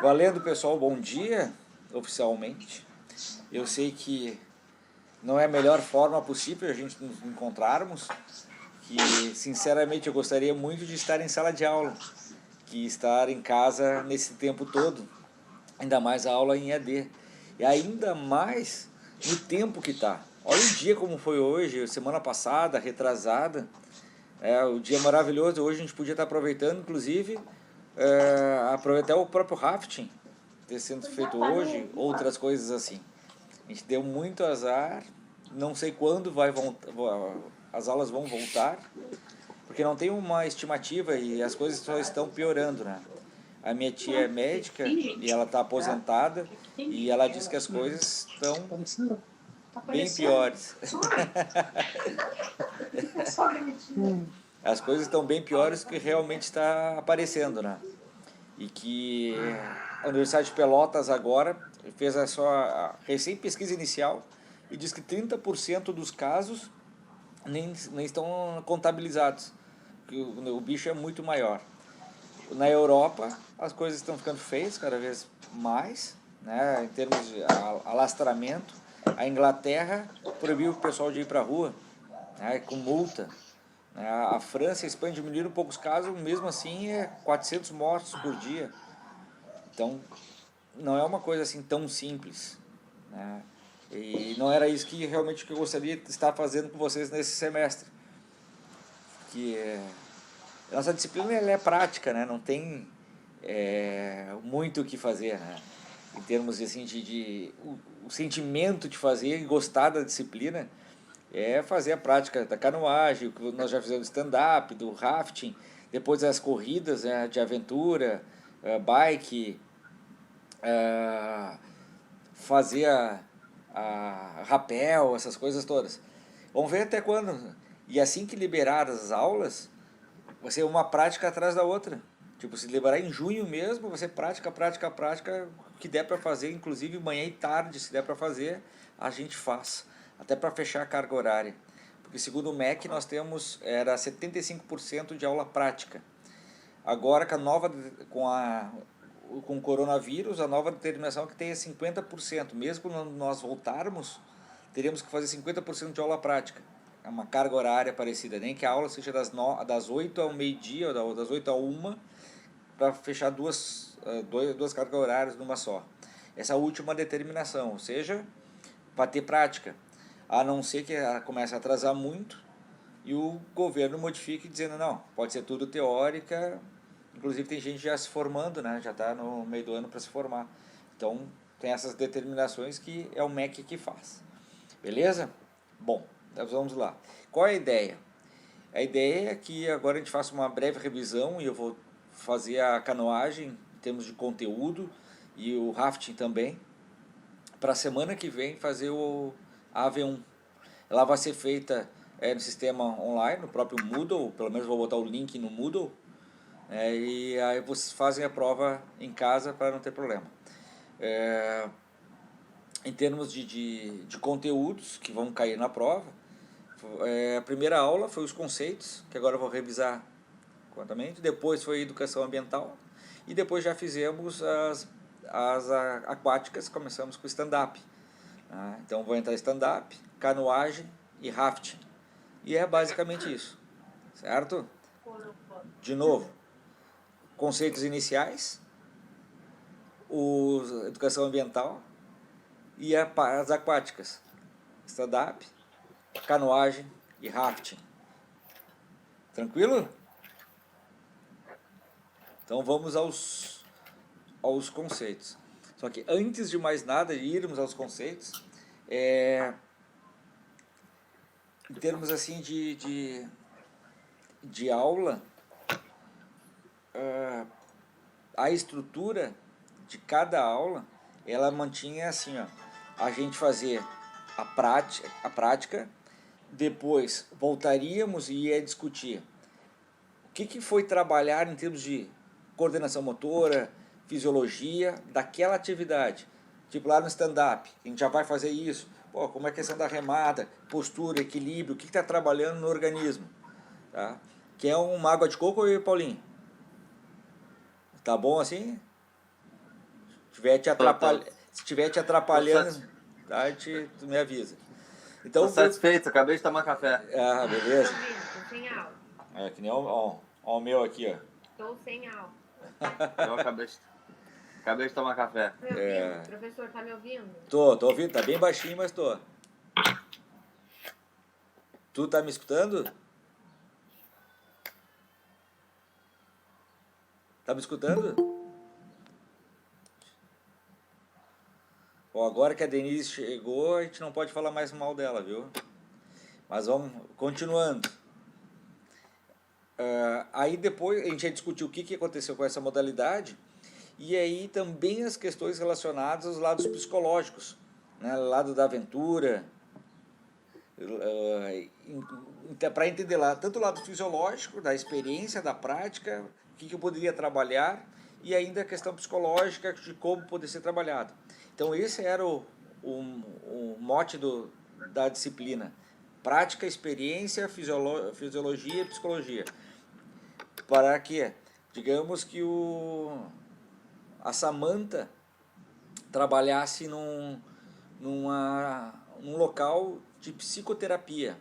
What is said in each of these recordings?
Valendo, pessoal, bom dia, oficialmente. Eu sei que não é a melhor forma possível a gente nos encontrarmos, que sinceramente eu gostaria muito de estar em sala de aula, que estar em casa nesse tempo todo, ainda mais a aula em EAD, e ainda mais no tempo que está. Olha o dia como foi hoje, semana passada, retrasada, o dia maravilhoso. Hoje a gente podia estar aproveitando, inclusive, aproveitar o próprio rafting, ter sido feito hoje, outras coisas assim. A gente deu muito azar, não sei quando as aulas vão voltar, porque não tem uma estimativa e as coisas só estão piorando, né? A minha tia é médica e ela está aposentada e ela diz que as coisas estão bem piores. As coisas estão bem piores do que realmente está aparecendo, né? E que a Universidade de Pelotas agora fez a sua recém-pesquisa inicial e diz que 30% dos casos nem estão contabilizados, que o bicho é muito maior. Na Europa, as coisas estão ficando feias cada vez mais, né, em termos de alastramento. A Inglaterra proibiu o pessoal de ir para a rua, né, com multa. A França e a Espanha diminuíram poucos casos, mesmo assim é 400 mortos por dia. Então, não é uma coisa assim tão simples, né? E não era isso que realmente que eu gostaria de estar fazendo com vocês nesse semestre. Que a nossa disciplina ela é prática, né? Não tem muito o que fazer, né? Em termos assim, o sentimento de fazer e gostar da disciplina é fazer a prática da canoagem, o que nós já fizemos stand-up, do rafting, depois as corridas, né, de aventura, bike, fazer a rapel, essas coisas todas. Vamos ver até quando. E assim que liberar as aulas, vai ser uma prática atrás da outra. Tipo, se liberar em junho mesmo, vai ser prática, prática, prática, o que der para fazer, inclusive manhã e tarde, se der para fazer, a gente faz. Até para fechar a carga horária. Porque segundo o MEC nós temos, era 75% de aula prática. Agora com o coronavírus, a nova determinação é que tenha 50%. Mesmo quando nós voltarmos, teríamos que fazer 50% de aula prática. É uma carga horária parecida, nem que a aula seja das 8 ao meio-dia, ou das 8 a 1, para fechar duas cargas horárias numa só. Essa última determinação, ou seja, para ter prática. A não ser que ela comece a atrasar muito e o governo modifique dizendo, não, pode ser tudo teórica. Inclusive tem gente já se formando, né? Já está no meio do ano para se formar. Então tem essas determinações que é o MEC que faz. Beleza? Bom, nós vamos lá. Qual é a ideia? A ideia é que agora a gente faça uma breve revisão e eu vou fazer a canoagem em termos de conteúdo e o rafting também, para a semana que vem fazer a AV1. Ela vai ser feita no sistema online, no próprio Moodle, pelo menos vou botar o link no Moodle, e aí vocês fazem a prova em casa para não ter problema. Em termos de conteúdos que vão cair na prova, a primeira aula foi os conceitos, que agora eu vou revisar quantamente, depois foi educação ambiental, e depois já fizemos as aquáticas, começamos com stand-up. Então vou entrar stand-up, canoagem e rafting. E é basicamente isso, certo? De novo, conceitos iniciais, educação ambiental e as aquáticas, stand-up, canoagem e rafting. Tranquilo? Então vamos aos conceitos. Só que antes de mais nada, de irmos aos conceitos, em termos assim de aula, a estrutura de cada aula, ela mantinha assim, ó, a gente fazer a prática, depois voltaríamos e ia discutir o que foi trabalhar em termos de coordenação motora, fisiologia daquela atividade. Tipo lá no stand-up, a gente já vai fazer isso. Pô, como é a questão da remada, postura, equilíbrio, o que está trabalhando no organismo. Tá? Quer uma água de coco, Paulinho? Tá bom assim? se estiver te atrapalhando, tá, tu me avisa. Então, tô satisfeito, acabei de tomar café. Ah, beleza. Tô sem álcool. É que nem o meu aqui, ó. Tô sem álcool. Eu acabei de tomar café. Tá me ouvindo? Professor, tá me ouvindo? Tô ouvindo, tá bem baixinho, mas tô. Tu tá me escutando? Tá me escutando? Bom, agora que a Denise chegou, a gente não pode falar mais mal dela, viu? Mas vamos continuando. Aí depois a gente já discutiu o que aconteceu com essa modalidade, e aí também as questões relacionadas aos lados psicológicos, né? O lado da aventura, para entender lá tanto o lado fisiológico, da experiência, da prática, o que eu poderia trabalhar, e ainda a questão psicológica de como poder ser trabalhado. Então esse era o mote da disciplina: prática, experiência, fisiologia e psicologia. Para que, digamos que a Samantha trabalhasse num local de psicoterapia,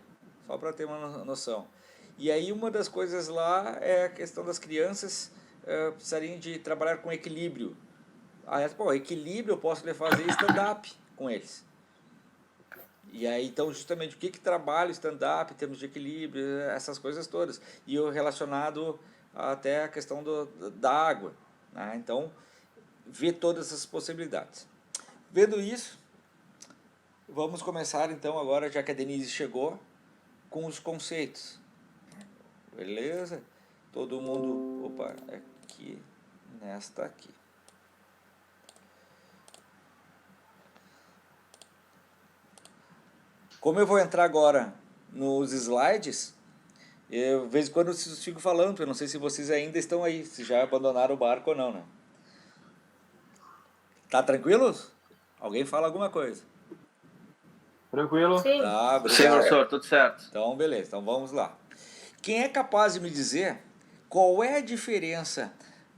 só para ter uma noção. E aí uma das coisas lá é a questão das crianças precisariam de trabalhar com equilíbrio. Aí, equilíbrio eu posso fazer stand-up com eles. E aí, então, justamente, o que trabalha o stand-up em termos de equilíbrio, essas coisas todas. E o relacionado até a questão da água, né? Então, ver todas essas possibilidades. Vendo isso, vamos começar, então, agora, já que a Denise chegou, com os conceitos. Beleza? Todo mundo... Opa, aqui, nesta aqui. Como eu vou entrar agora nos slides, eu, de vez em quando eu fico falando, eu não sei se vocês ainda estão aí, se já abandonaram o barco ou não, né? Tá tranquilos? Alguém fala alguma coisa? Tranquilo? Sim. Tá, Sim, obrigado. professor, tudo certo. Então, beleza, então vamos lá. Quem é capaz de me dizer qual é a diferença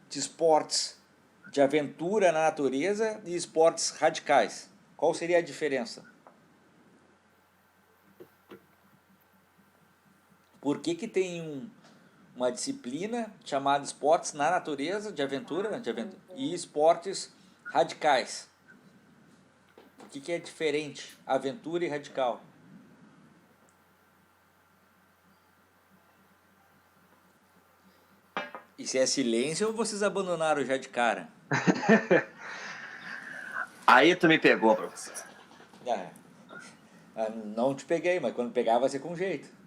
de esportes de aventura na natureza e esportes radicais? Qual seria a diferença? Por que tem uma disciplina chamada esportes na natureza, de aventura, e esportes radicais? O que é diferente, aventura e radical? E se é silêncio ou vocês abandonaram já de cara? Aí tu me pegou, professor. Não te peguei, mas quando pegar vai ser com jeito.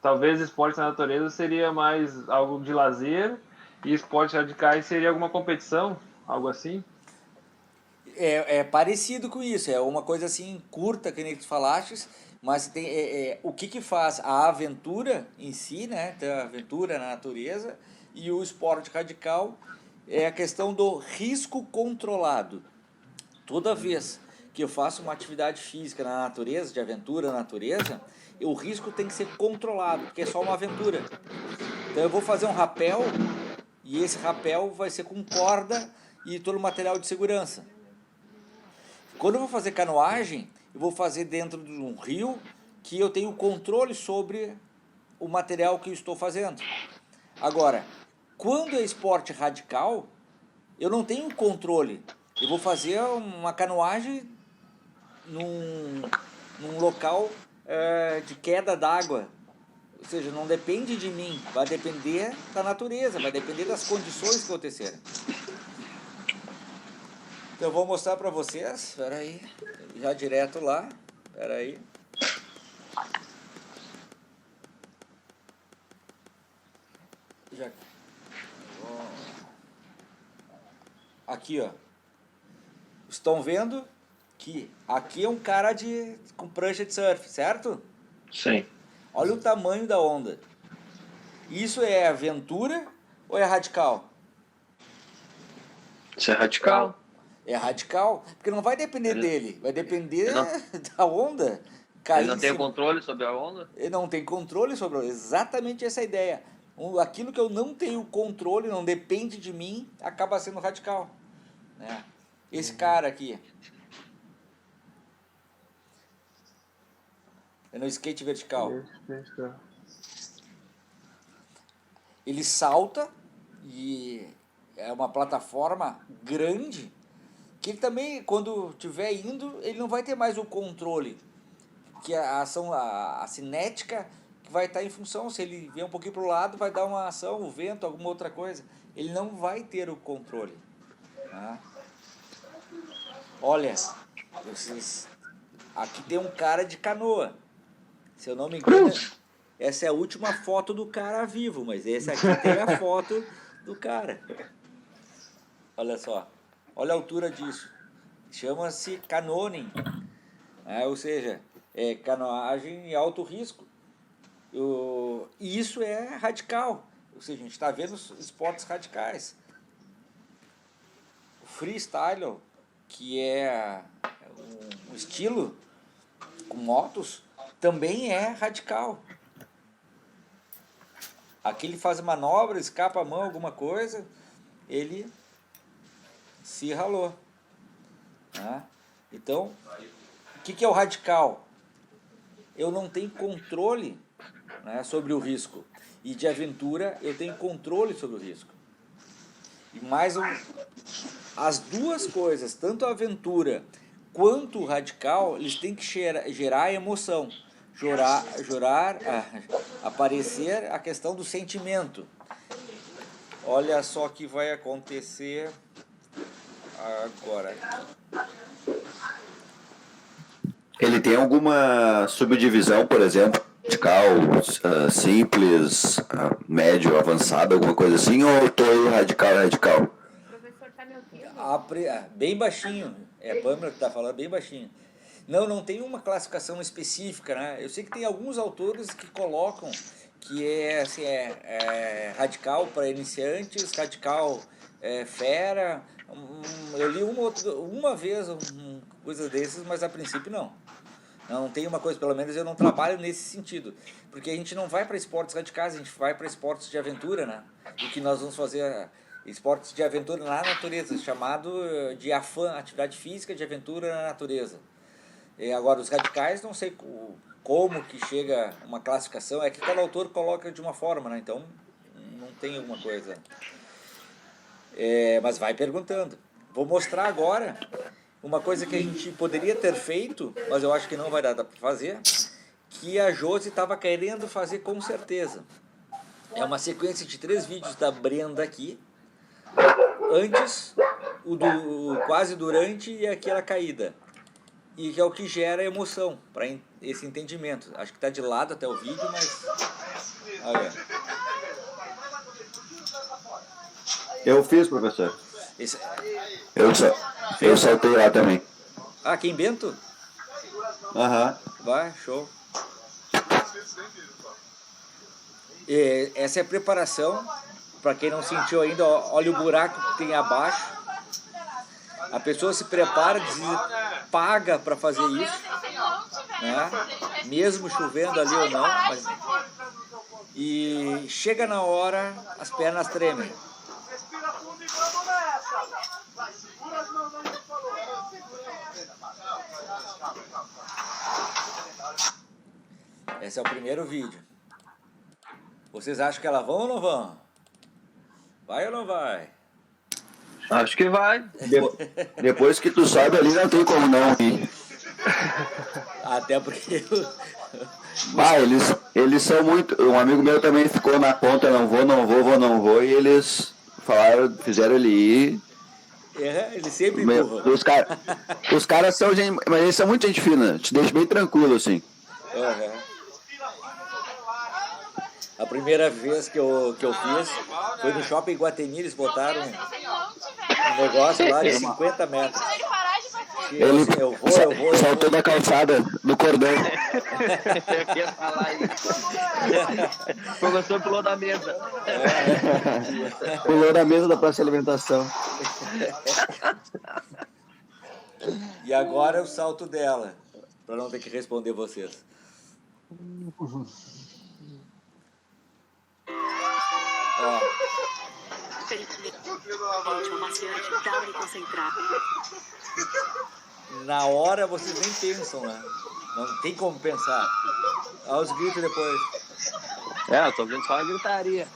Talvez esporte na natureza seria mais algo de lazer e esportes radicais seria alguma competição, algo assim? É parecido com isso, é uma coisa assim curta, que nem tu falaste, mas tem, o que faz a aventura em si, né? Tem a aventura na natureza, e o esporte radical é a questão do risco controlado. Toda vez que eu faço uma atividade física na natureza, de aventura na natureza, o risco tem que ser controlado, porque é só uma aventura. Então eu vou fazer um rapel, e esse rapel vai ser com corda e todo o material de segurança. Quando eu vou fazer canoagem, eu vou fazer dentro de um rio que eu tenho controle sobre o material que eu estou fazendo. Agora, quando é esporte radical, eu não tenho controle. Eu vou fazer uma canoagem num local de queda d'água. Ou seja, não depende de mim, vai depender da natureza, vai depender das condições que acontecerem. Então eu vou mostrar para vocês, espera aí, já direto lá, espera aí. Aqui, ó. Estão vendo que aqui é um cara com prancha de surf, certo? Sim. Olha o tamanho da onda. Isso é aventura ou é radical? Isso é radical. É radical, porque não vai depender dele, vai depender da onda cair. Ele não tem controle sobre a onda? Ele não tem controle sobre exatamente essa ideia. Aquilo que eu não tenho controle, não depende de mim, acaba sendo radical, né? Esse cara aqui, é no skate vertical. Ele salta e é uma plataforma grande que ele também, quando estiver indo, ele não vai ter mais o controle, que a ação, a cinética que vai estar em função, se ele vier um pouquinho para o lado, vai dar uma ação, o vento, alguma outra coisa. Ele não vai ter o controle. Tá? Olha, aqui tem um cara de canoa. Se eu não me engano, essa é a última foto do cara vivo, mas esse aqui tem a foto do cara. Olha só, olha a altura disso. Chama-se canoeing, ou seja, é canoagem em alto risco. E isso é radical, ou seja, a gente está vendo esportes radicais. O freestyle, que é um estilo com motos, também é radical. Aqui ele faz manobra, escapa a mão, alguma coisa, ele se ralou. Tá? Então, o que é o radical? Eu não tenho controle, né, sobre o risco. E de aventura, eu tenho controle sobre o risco. E mais as duas coisas, tanto a aventura quanto o radical, eles têm que gerar emoção. Aparecer a questão do sentimento. Olha só o que vai acontecer agora. Ele tem alguma subdivisão, por exemplo, radical, simples, médio, avançado, alguma coisa assim, ou todo radical é radical? O professor tá me ouvindo? Bem baixinho. É a Pâmela que está falando bem baixinho. Não tem uma classificação específica, né? Eu sei que tem alguns autores que colocam que é radical para iniciantes, radical fera. Eu li uma vez coisa desses, mas a princípio não. Não tem uma coisa, pelo menos eu não trabalho nesse sentido. Porque a gente não vai para esportes radicais, a gente vai para esportes de aventura, né? O que nós vamos fazer esportes de aventura na natureza, chamado de AFAN, atividade física de aventura na natureza. E agora, os radicais, não sei como que chega uma classificação, é que cada autor coloca de uma forma, né? Então, não tem alguma coisa. Mas vai perguntando. Vou mostrar agora uma coisa que a gente poderia ter feito, mas eu acho que não vai dar para fazer, que a Josi estava querendo fazer com certeza. É uma sequência de 3 vídeos da Brenda aqui, antes, quase durante e aquela caída. E que é o que gera emoção, para esse entendimento. Acho que está de lado até o vídeo, mas... Olha. Eu fiz, professor. Eu saltei lá também. Aqui em Bento? Aham. Vai, show. Essa é a preparação. Para quem não sentiu ainda, olha o buraco que tem abaixo. A pessoa se prepara, paga para fazer isso, né? Mesmo chovendo ali ou não. E chega na hora, as pernas tremem. Esse é o primeiro vídeo. Vocês acham que elas vão ou não vão? Vai ou não vai? Acho que vai. Depois que tu sobe ali, não tem como não ir. Até porque... Eles são muito... Um amigo meu também ficou na ponta, não vou, e eles fizeram ele ir. Ele sempre empurra. Os caras são gente... Mas eles são muito gente fina, te deixa bem tranquilo, assim. Uhum. A primeira vez que eu fiz foi no Shopping Guatemi, eles botaram um negócio lá de 50 metros. Ele eu vou. Saltou da calçada, do cordão. Eu ia falar isso. O professor pulou da mesa. Pulou da mesa da praça de alimentação. E agora é o salto dela, para não ter que responder vocês. Ó. Na hora vocês nem pensam, né? Não tem como pensar. Olha os gritos depois. Eu tô ouvindo só uma gritaria.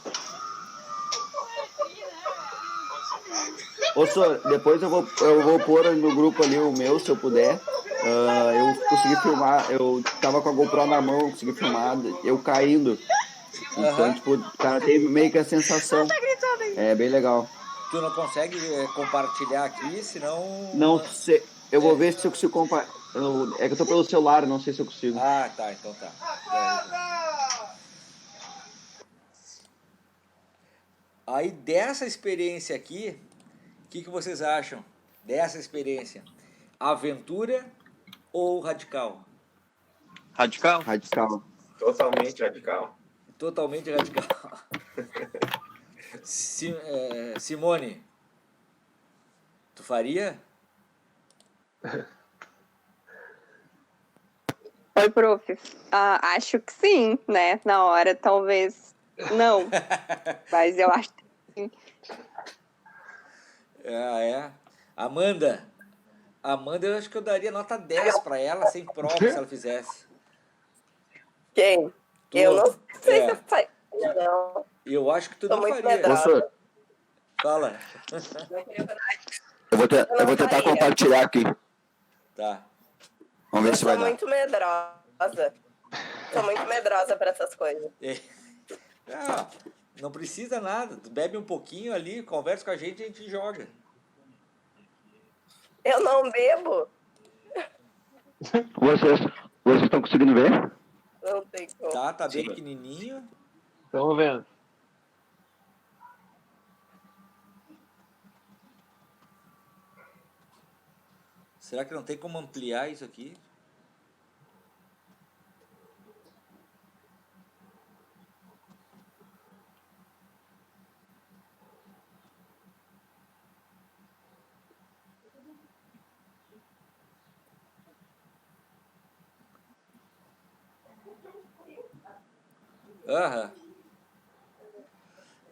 Ô, senhor, depois eu vou pôr no grupo ali o meu, se eu puder. Eu consegui filmar, eu tava com a GoPro na mão, consegui filmar, eu caindo. Então, tipo, cara, teve meio que a sensação. É bem legal. Tu não consegue compartilhar aqui, senão... Não sei, eu vou ver se eu consigo compartilhar. É que eu tô pelo celular, não sei se eu consigo. Ah, tá, então tá. Aí dessa experiência aqui, o que vocês acham dessa experiência? Aventura ou radical? Radical? Radical. Totalmente radical. Totalmente radical. Simone, tu faria? Oi, prof. Acho que sim, né? Na hora, talvez não. Mas eu acho que sim. Amanda, eu acho que eu daria nota 10 para ela, sem prova, se ela fizesse. Quem? Tu, eu não sei se eu faria, não. Eu acho que tu Tô não muito faria. medrosa. Fala. Eu vou tentar compartilhar aqui. Tá. Vamos ver se vai Eu dar. sou muito medrosa. Sou muito medrosa para essas coisas. Não precisa nada. Tu bebe um pouquinho ali, conversa com a gente joga. Eu não bebo. Vocês estão conseguindo ver? Não tem como. Tá bem pequenininho. Estamos vendo. Será que não tem como ampliar isso aqui?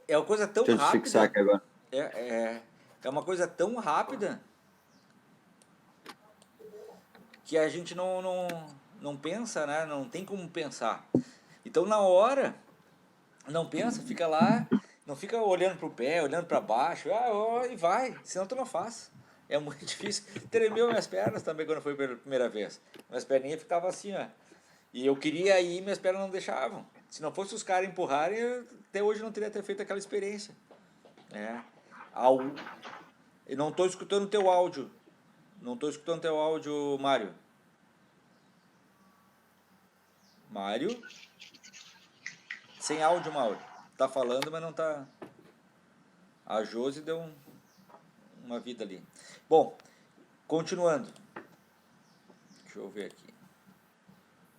É uma coisa tão Deixa eu rápida. fixar aqui agora. É uma coisa tão rápida que a gente não pensa, né? Não tem como pensar. Então, na hora, não pensa, fica lá, não fica olhando para o pé, olhando para baixo, e vai, senão tu não faz. É muito difícil. Tremeu minhas pernas também quando foi pela primeira vez. Minhas perninhas ficavam assim, ó. E eu queria ir, minhas pernas não deixavam. Se não fosse os caras empurrarem, eu até hoje não teria feito aquela experiência. Eu não estou escutando teu áudio. Não estou escutando teu áudio, Mário. Mário? Sem áudio, Mauro. Tá falando, mas não tá... A Josi deu uma vida ali. Bom, continuando. Deixa eu ver aqui.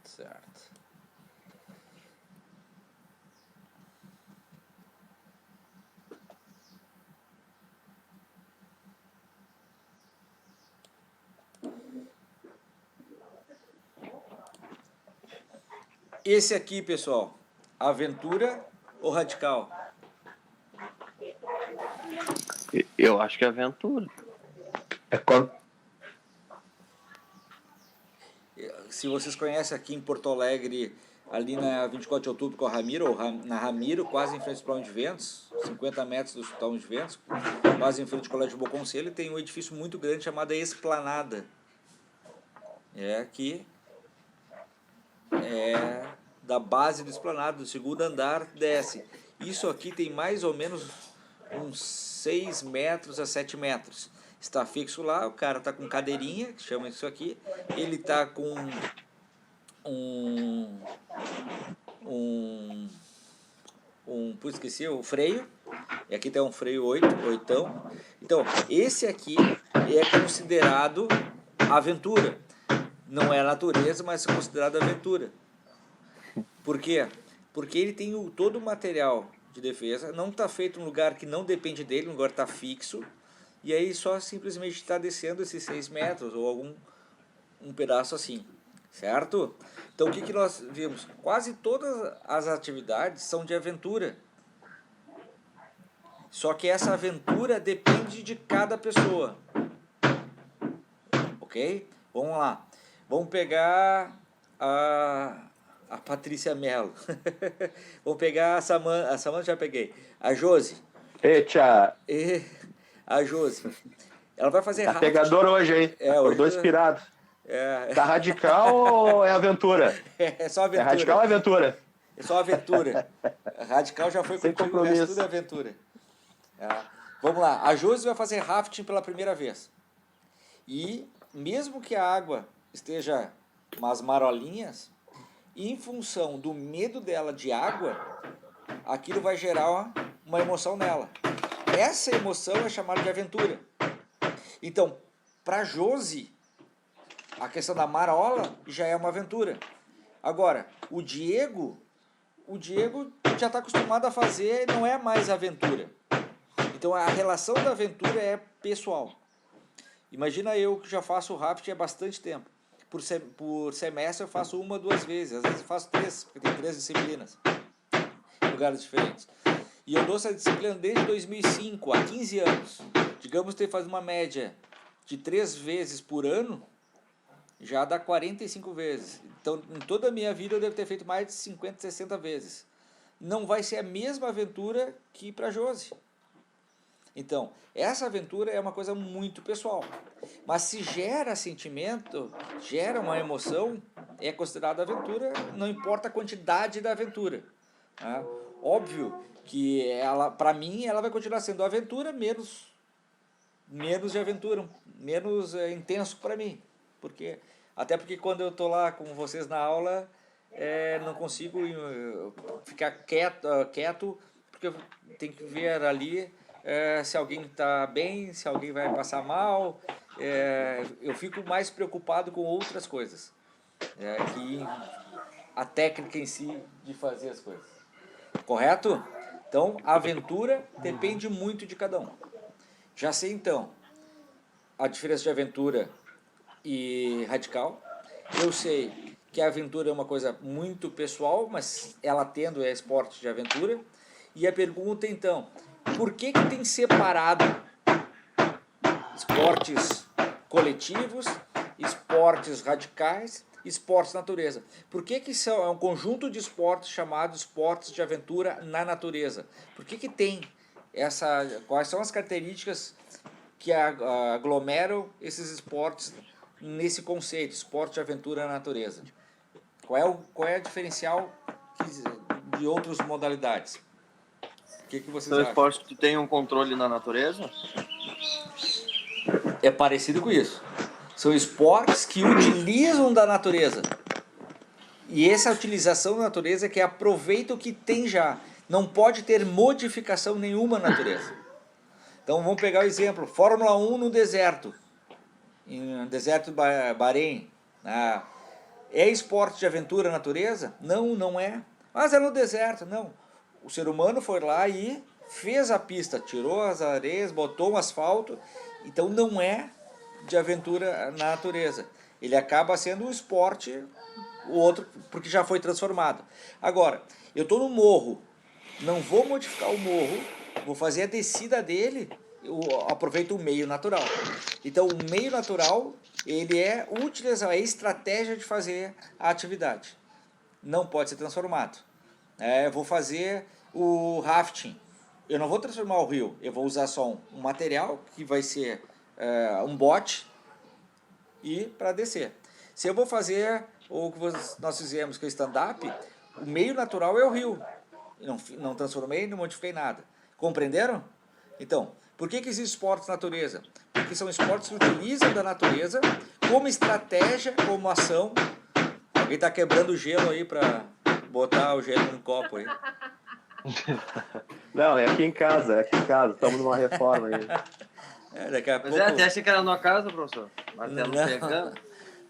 Certo. Esse aqui, pessoal, aventura ou radical? Eu acho que é aventura. Se vocês conhecem aqui em Porto Alegre, ali na 24 de outubro com a Ramiro, ou na Ramiro, quase em frente ao Hospital de Ventos, 50 metros do Hospital de Ventos, quase em frente ao Colégio Bom Conselho, tem um edifício muito grande chamado Esplanada. Aqui da base do Esplanada, do segundo andar, desce. Isso aqui tem mais ou menos uns 6 metros a 7 metros. Está fixo lá, o cara está com cadeirinha, que chama isso aqui, ele está com esqueci, o freio, e aqui tem um freio 8ão. Então, esse aqui é considerado aventura. Não é a natureza, mas é considerado aventura. Por quê? Porque ele tem todo o material de defesa, não está feito em um lugar que não depende dele, um lugar está fixo, e aí só simplesmente está descendo esses 6 metros, ou um pedaço assim, certo? Então o que nós vimos? Quase todas as atividades são de aventura. Só que essa aventura depende de cada pessoa. Ok? Vamos lá. Vamos pegar a Patrícia Mello. Vamos pegar a Samanta já peguei. A Josi. Eita, A Josi. Ela vai fazer tá rafting. pegador hoje, hein? Acordou inspirado. Tá radical ou é aventura? É só aventura. É radical ou é aventura? É só aventura. Radical já foi Sem contigo, o resto compromisso. tudo é aventura. Vamos lá. A Josi vai fazer rafting pela primeira vez. E mesmo que a água esteja umas marolinhas, em função do medo dela de água, aquilo vai gerar uma emoção nela. Essa emoção é chamada de aventura. Então, para Josi, a questão da marola já é uma aventura. Agora, o Diego já está acostumado a fazer e não é mais aventura. Então, a relação da aventura é pessoal. Imagina eu que já faço rafting há bastante tempo. Por semestre eu faço 1 ou 2 vezes. Às vezes eu faço 3, porque tem 3 disciplinas. Em lugares diferentes. E eu dou essa disciplina desde 2005, há 15 anos. Digamos que faz uma média de 3 vezes por ano, já dá 45 vezes. Então, em toda a minha vida eu devo ter feito mais de 50, 60 vezes. Não vai ser a mesma aventura que para Josi. Então, essa aventura é uma coisa muito pessoal. Mas se gera sentimento, gera uma emoção, é considerada aventura, não importa a quantidade da aventura. Tá? Óbvio que ela, para mim, ela vai continuar sendo aventura menos de aventura, menos intenso para mim. Até porque quando eu estou lá com vocês na aula, não consigo ficar quieto, porque eu tenho que ver ali se alguém está bem, se alguém vai passar mal. Eu fico mais preocupado com outras coisas, que a técnica em si de fazer as coisas. Correto? Então, a aventura depende muito de cada um. Já sei, então, a diferença de aventura e radical. Eu sei que a aventura é uma coisa muito pessoal, mas ela tendo é esporte de aventura. E a pergunta, então, por que tem separado esportes coletivos, esportes radicais, esportes natureza? Por que é um conjunto de esportes chamados esportes de aventura na natureza? Por que tem quais são as características que aglomeram esses esportes nesse conceito, esporte de aventura na natureza? Qual é a diferencial de outras modalidades? O que vocês São acham? esportes que tem um controle na natureza? É parecido com isso. São esportes que utilizam da natureza. E essa utilização da natureza é que aproveita o que tem já. Não pode ter modificação nenhuma na natureza. Então vamos pegar o exemplo. Fórmula 1 no deserto. Em deserto do Bahrein. É esporte de aventura na natureza? Não, não é. Mas é no deserto. Não. O ser humano foi lá e fez a pista. Tirou as areias, botou um asfalto. Então não é de aventura na natureza. Ele acaba sendo um esporte, o outro, porque já foi transformado. Agora, eu estou no morro, não vou modificar o morro, vou fazer a descida dele, eu aproveito o meio natural. Então, o meio natural, ele é utilizar a estratégia de fazer a atividade. Não pode ser transformado. Vou fazer o rafting. Eu não vou transformar o rio, eu vou usar só um material, que vai ser um bote, e para descer. Se eu vou fazer o que nós fizemos com o stand-up, o meio natural é o rio. Eu não transformei, não modifiquei nada. Compreenderam? Então, por que existe esportes de natureza? Porque são esportes que utilizam da natureza como estratégia, como ação. Alguém está quebrando o gelo aí para botar o gelo num copo aí. Não, é aqui em casa, estamos numa reforma aí. Daqui a Mas pouco... até achei que era na casa, professor. Martelo pegando.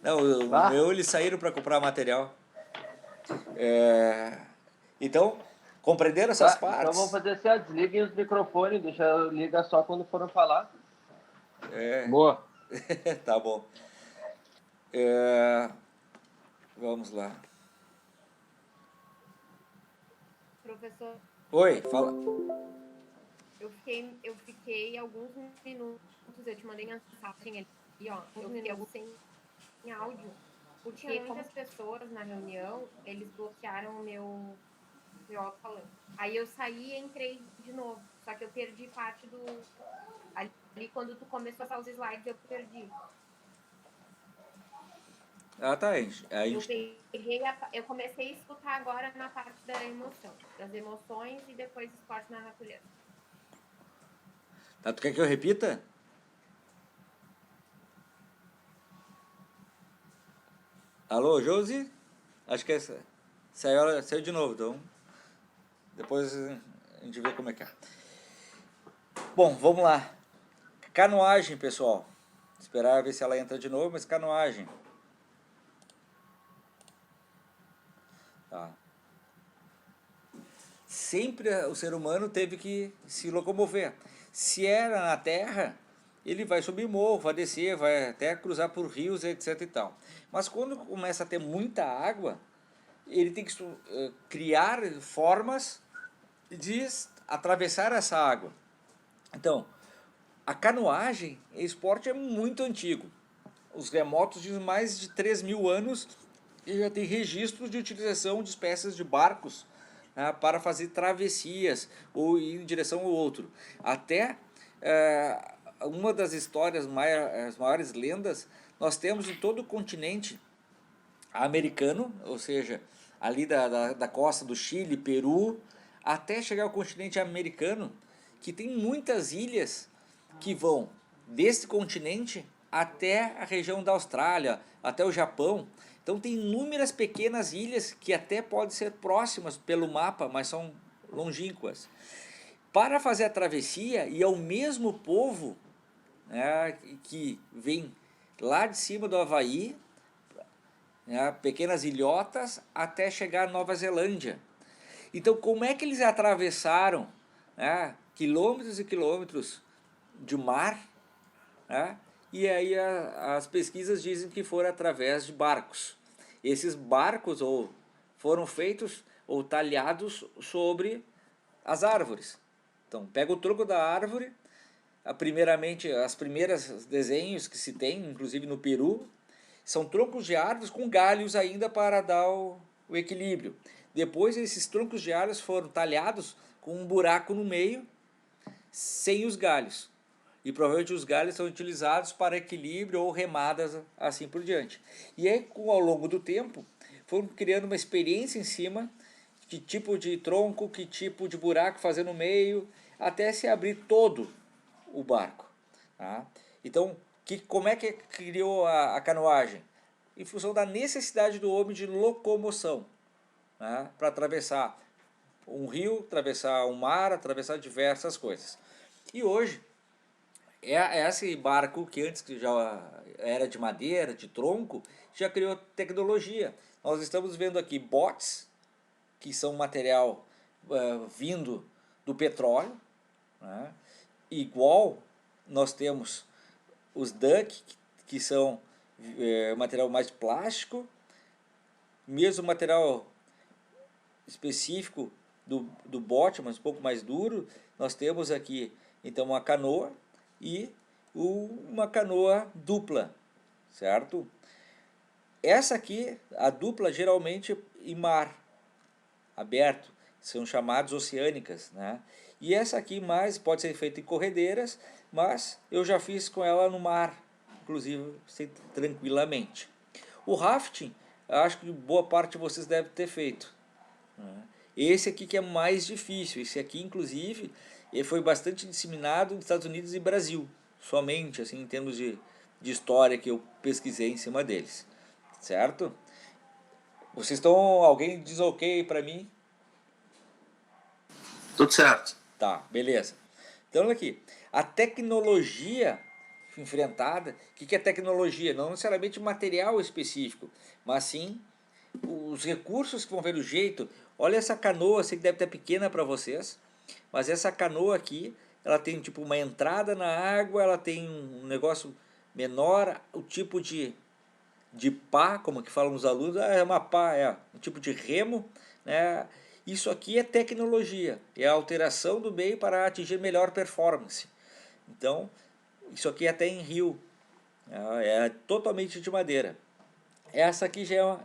Não, o meu eles saíram para comprar material. Então, compreenderam essas partes? Então vamos fazer assim, desliguem os microfones, liga só quando forem falar. Boa. Tá bom. Vamos lá. Professor, Oi, fala. Eu fiquei alguns minutos, eu te mandei mensagem ali, ó. Eu fiquei alguns sem áudio, porque muitas pessoas na reunião, eles bloquearam o meu alto-falante. Aí eu saí e entrei de novo, só que eu perdi parte do... Ali quando tu começou a passar os slides, eu perdi. Ah, tá. Eu comecei a escutar agora na parte da emoção, das emoções e depois esporte na natureza. Tá, tu quer que eu repita? Alô, Josi? Acho que saiu de novo, então depois a gente vê como é que é. Bom, vamos lá. Canoagem, pessoal. Esperar ver se ela entra de novo, mas canoagem. Tá. Sempre o ser humano teve que se locomover. Se era na terra, ele vai subir morro, vai descer, vai até cruzar por rios, etc e tal. Mas quando começa a ter muita água, ele tem que criar formas de atravessar essa água. Então, a canoagem, esse esporte é muito antigo. Os remotos de mais de 3.000 anos e já tem registros de utilização de espécies de barcos, né, para fazer travessias ou ir em direção ao outro. Até uma das histórias, as maiores lendas, nós temos em todo o continente americano, ou seja, ali da costa do Chile, Peru, até chegar ao continente americano, que tem muitas ilhas que vão desse continente até a região da Austrália, até o Japão. Então tem inúmeras pequenas ilhas que até podem ser próximas pelo mapa, mas são longínquas. Para fazer a travessia, e é o mesmo povo, né, que vem lá de cima do Havaí, né, pequenas ilhotas, até chegar à Nova Zelândia. Então como é que eles atravessaram, né, quilômetros e quilômetros de mar, né? E aí as pesquisas dizem que foram através de barcos. Esses barcos foram feitos ou talhados sobre as árvores. Então pega o tronco da árvore, primeiramente as primeiras desenhos que se tem, inclusive no Peru, são troncos de árvores com galhos ainda para dar o equilíbrio. Depois esses troncos de árvores foram talhados com um buraco no meio, sem os galhos. E provavelmente os galhos são utilizados para equilíbrio ou remadas, assim por diante. E aí, ao longo do tempo, foram criando uma experiência em cima, que tipo de tronco, que tipo de buraco fazer no meio, até se abrir todo o barco. Tá? Então, como é que criou a canoagem? Em função da necessidade do homem de locomoção, né? Para atravessar um rio, atravessar um mar, atravessar diversas coisas. E hoje, esse barco que antes já era de madeira, de tronco, já criou tecnologia. Nós estamos vendo aqui botes, que são material vindo do petróleo, né? Igual nós temos os duck, que são material mais plástico, mesmo material específico do bote, mas um pouco mais duro. Nós temos aqui então uma canoa e uma canoa dupla, certo? Essa aqui, a dupla, geralmente em mar aberto, são chamadas oceânicas, né? E essa aqui mais pode ser feita em corredeiras, mas eu já fiz com ela no mar, inclusive tranquilamente. O rafting, acho que boa parte de vocês devem ter feito, né? Esse aqui que é mais difícil. Esse aqui, inclusive, ele foi bastante disseminado nos Estados Unidos e Brasil, somente assim em termos de história que eu pesquisei em cima deles, certo? Vocês estão... Alguém diz ok para mim? Tudo certo. Tá, beleza. Então, olha aqui. A tecnologia enfrentada... O que é tecnologia? Não necessariamente material específico, mas sim os recursos que vão ver o jeito. Olha essa canoa, sei que deve estar pequena para vocês, mas essa canoa aqui, ela tem tipo uma entrada na água, ela tem um negócio menor, o tipo de pá, como que falam os alunos, é uma pá, um tipo de remo, né? Isso aqui é tecnologia, é a alteração do meio para atingir melhor performance. Então, isso aqui até em rio, é totalmente de madeira. Essa aqui já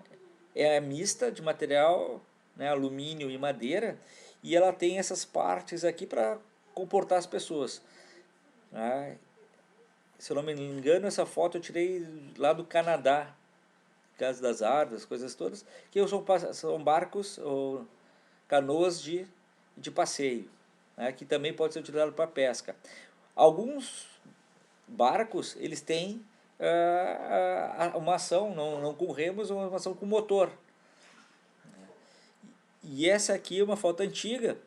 é mista de material, né, alumínio e madeira, e ela tem essas partes aqui para comportar as pessoas. Se eu não me engano, essa foto eu tirei lá do Canadá, Casa das Árvores, coisas todas, que são barcos ou canoas de passeio, né, que também pode ser utilizado para pesca. Alguns barcos, eles têm uma ação, não com remos, uma ação com motor. E essa aqui é uma foto antiga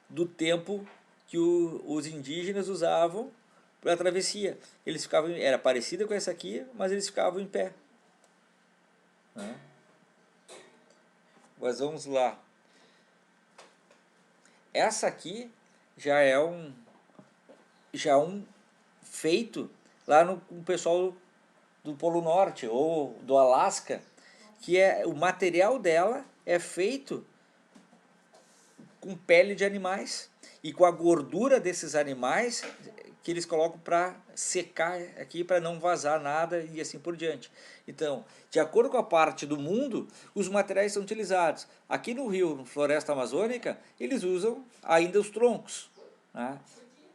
do tempo que os indígenas usavam para a travessia. Eles ficavam, era parecida com essa aqui, mas eles ficavam em pé. Mas vamos lá. Essa aqui já é um feito lá no pessoal do Polo Norte ou do Alasca, que o material dela é feito com pele de animais e com a gordura desses animais que eles colocam para secar aqui, para não vazar nada e assim por diante. Então, de acordo com a parte do mundo, os materiais são utilizados. Aqui no Rio, na Floresta Amazônica, eles usam ainda os troncos, né?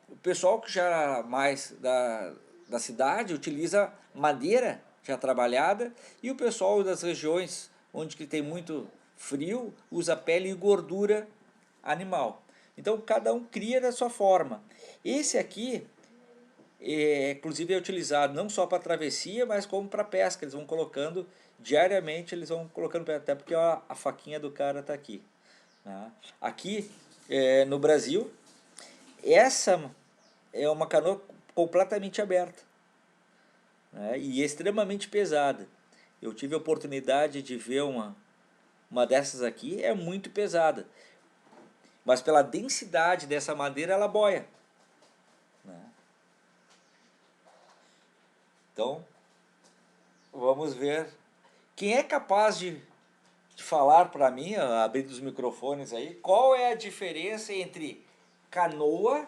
O pessoal que já era mais da cidade utiliza madeira já trabalhada, e o pessoal das regiões onde que tem muito frio usa pele e gordura animal. Então cada um cria da sua forma. Esse aqui inclusive é utilizado não só para travessia, mas como para pesca. Eles vão colocando diariamente, eles vão colocando, até porque a faquinha do cara está aqui, né? Aqui no Brasil, essa é uma canoa completamente aberta, né, e extremamente pesada. Eu tive a oportunidade de ver uma dessas aqui, é muito pesada, mas pela densidade dessa madeira ela boia, né? Então, vamos ver. Quem é capaz de falar para mim, abrindo os microfones aí, qual é a diferença entre canoa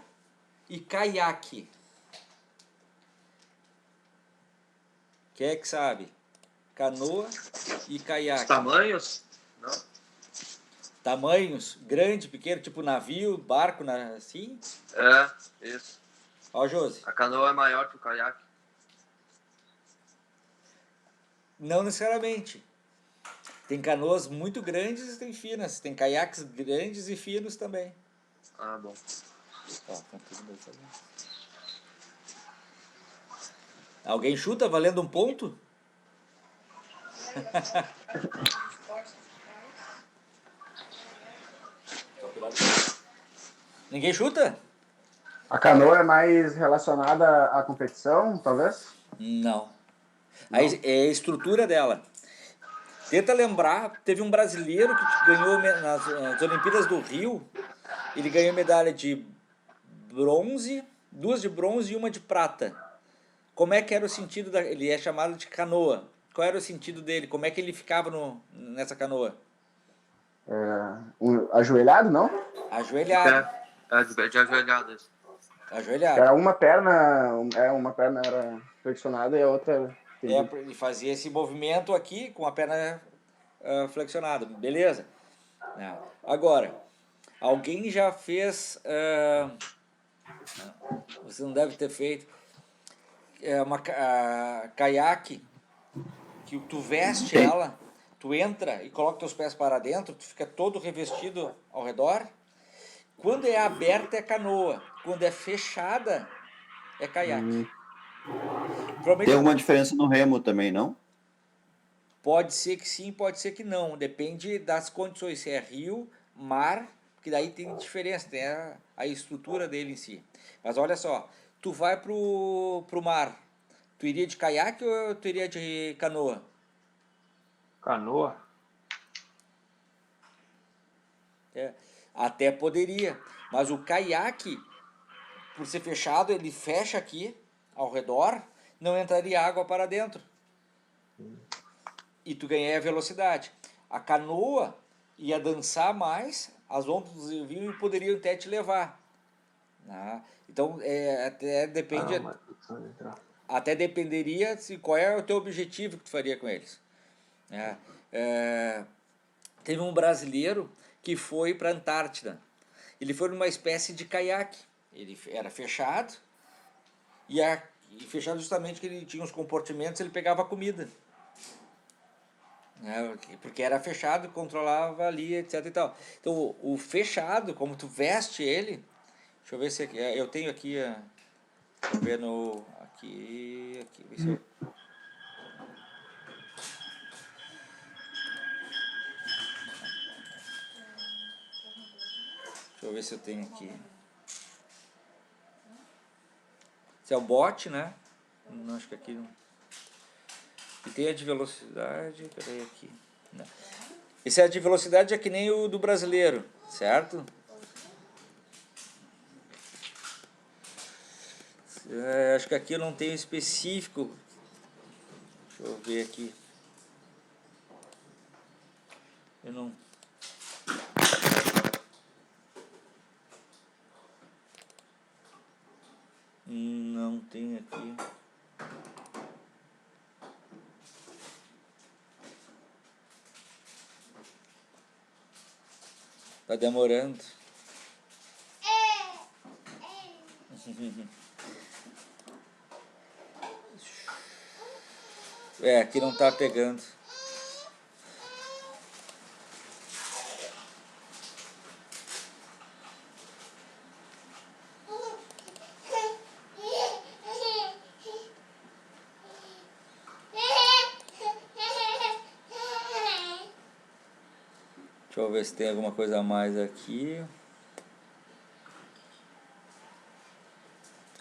e caiaque? Quem é que sabe? Canoa e caiaque. Os tamanhos? Não. Tamanhos, grande, pequeno, tipo navio, barco, assim? Isso. Ó, Josi. A canoa é maior que o caiaque? Não necessariamente. Tem canoas muito grandes e tem finas. Tem caiaques grandes e finos também. Ah, bom. Alguém chuta valendo um ponto? Ninguém chuta? A canoa é mais relacionada à competição, talvez? Não. É a estrutura dela. Tenta lembrar, teve um brasileiro que ganhou nas Olimpíadas do Rio, ele ganhou medalha de bronze, 2 de bronze e 1 de prata. Como é que era o sentido ele é chamado de canoa. Qual era o sentido dele? Como é que ele ficava nessa canoa? Ajoelhado, não? Ajoelhado. De ajoelhado, isso. Ajoelhado. Era uma perna era flexionada e a outra... Ele fazia esse movimento aqui com a perna flexionada, beleza? Agora, alguém já fez, você não deve ter feito, uma caiaque, que tu veste ela, tu entra e coloca teus pés para dentro, tu fica todo revestido ao redor. Quando é aberta é canoa, quando é fechada é caiaque. Tem alguma diferença no remo também, não? Pode ser que sim, pode ser que não. Depende das condições. Se é rio, mar, porque daí tem diferença, tem a estrutura dele em si. Mas olha só, tu vai pro mar, tu iria de caiaque ou tu iria de canoa? Canoa? Até poderia. Mas o caiaque, por ser fechado, ele fecha aqui, ao redor, não entraria água para dentro. E tu ganha a velocidade. A canoa, ia dançar mais, as ondas vinham e poderiam até te levar. Né? Então, até depende... Até dependeria se qual é o teu objetivo que tu faria com eles. Né? Teve um brasileiro que foi para a Antártida. Ele foi numa espécie de caiaque. Ele era fechado, e fechado justamente que ele tinha os compartimentos, ele pegava comida. Né? Porque era fechado, controlava ali, etc. E tal. Então, o fechado, como tu veste ele... Deixa eu ver se... Eu tenho aqui... Deixa eu ver no... Aqui... Ver se eu... Deixa eu ver se eu tenho aqui. Esse é o bote, né? Não, acho que aqui não. E tem a de velocidade. Peraí aqui. Não. Esse é de velocidade, é que nem o do brasileiro, certo? Acho que aqui eu não tenho específico. Deixa eu ver aqui. Eu não. Não tem aqui. Tá demorando. Aqui não tá pegando. Deixa eu ver se tem alguma coisa a mais aqui.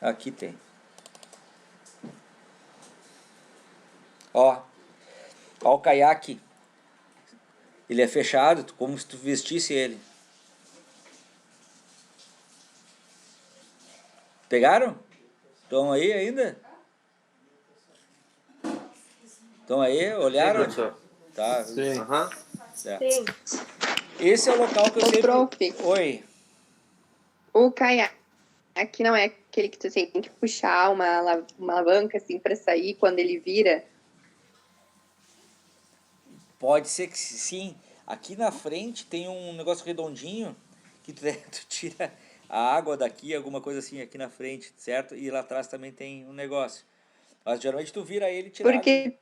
Aqui tem. Ó o caiaque. Ele é fechado, como se tu vestisse ele. Pegaram? Estão aí ainda? Estão aí? Olharam? Sim, professor. Tá. Sim. Sim. Esse é o local que eu sempre... Prof. Oi. O caiaque aqui não é aquele que tu tem que puxar uma alavanca assim para sair quando ele vira? Pode ser que sim. Aqui na frente tem um negócio redondinho que tu tira a água daqui, alguma coisa assim aqui na frente, certo? E lá atrás também tem um negócio. Mas geralmente tu vira ele e tira a água.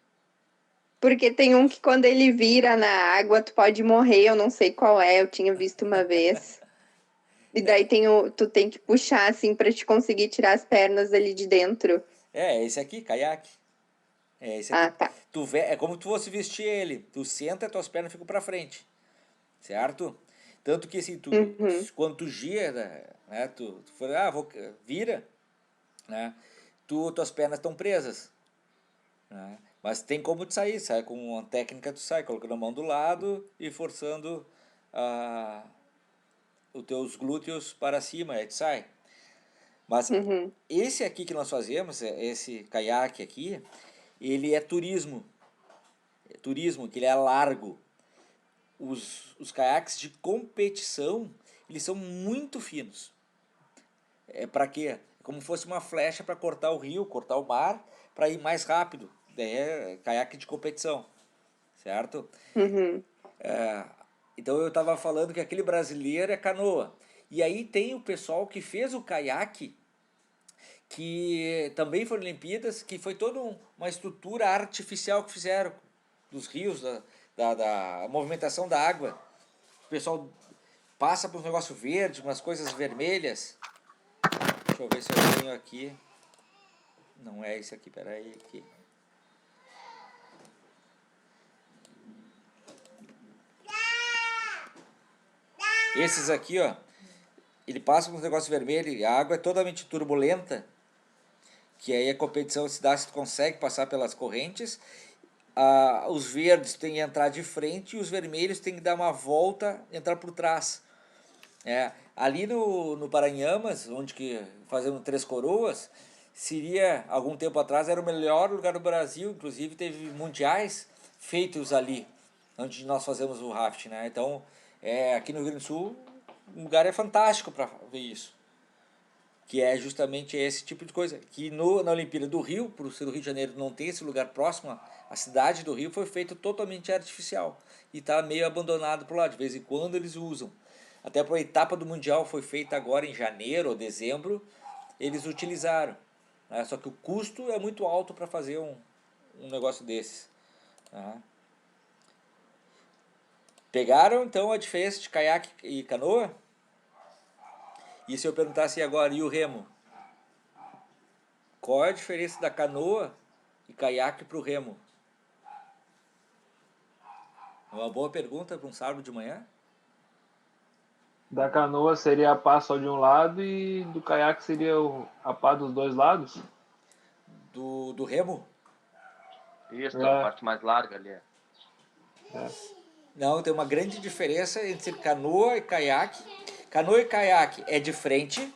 Porque tem um que quando ele vira na água tu pode morrer, eu não sei qual é, eu tinha visto uma vez. E daí tu tem que puxar assim para te conseguir tirar as pernas ali de dentro. Esse aqui, caiaque. É esse aqui. Ah, tá. É como tu fosse vestir ele. Tu senta e tuas pernas ficam para frente. Certo? Tanto que assim, quando tu gira, né, tu fala, vira, né, tuas pernas estão presas. Né? Mas tem como tu sair, sai com uma técnica, tu sai colocando a mão do lado e forçando os teus glúteos para cima, aí tu sai. Mas esse aqui que nós fazemos, esse caiaque aqui, ele é turismo. Turismo, que ele é largo. Os caiaques de competição, eles são muito finos. Para quê? É como se fosse uma flecha para cortar o rio, cortar o mar, para ir mais rápido. É caiaque de competição, certo? Então eu estava falando que aquele brasileiro é canoa. E aí tem o pessoal que fez o caiaque, que também foram Olimpíadas, que foi toda uma estrutura artificial que fizeram dos rios, da movimentação da água. O pessoal passa por um negócio verde, umas coisas vermelhas. Deixa eu ver se eu tenho aqui. Não é esse aqui, peraí. Aqui. Esses aqui, ó, ele passa por um negócio vermelho e a água é totalmente turbulenta, que aí a competição se dá se tu consegue passar pelas correntes. Os verdes têm que entrar de frente e os vermelhos têm que dar uma volta e entrar por trás. Ali no Paranhamas, onde que fazemos Três Coroas, seria, algum tempo atrás, era o melhor lugar do Brasil, inclusive teve mundiais feitos ali, onde nós fazemos o rafting, né? Então, Aqui no Rio Grande do Sul, um lugar fantástico para ver isso. Que é justamente esse tipo de coisa. Que na Olimpíada do Rio, por ser do Rio de Janeiro não ter esse lugar próximo, a cidade do Rio foi feita totalmente artificial. E está meio abandonado por lá. De vez em quando eles usam. Até para a etapa do Mundial foi feita agora em janeiro ou dezembro, eles utilizaram. Né? Só que o custo é muito alto para fazer um negócio desses. Né? Pegaram então a diferença de caiaque e canoa? E se eu perguntasse agora, e o remo? Qual é a diferença da canoa e caiaque para o remo? É uma boa pergunta para um sábado de manhã. Da canoa seria a pá só de um lado e do caiaque seria a pá dos dois lados? Do remo? Isso, a parte mais larga ali. Não, tem uma grande diferença entre canoa e caiaque. Canoa e caiaque é de frente,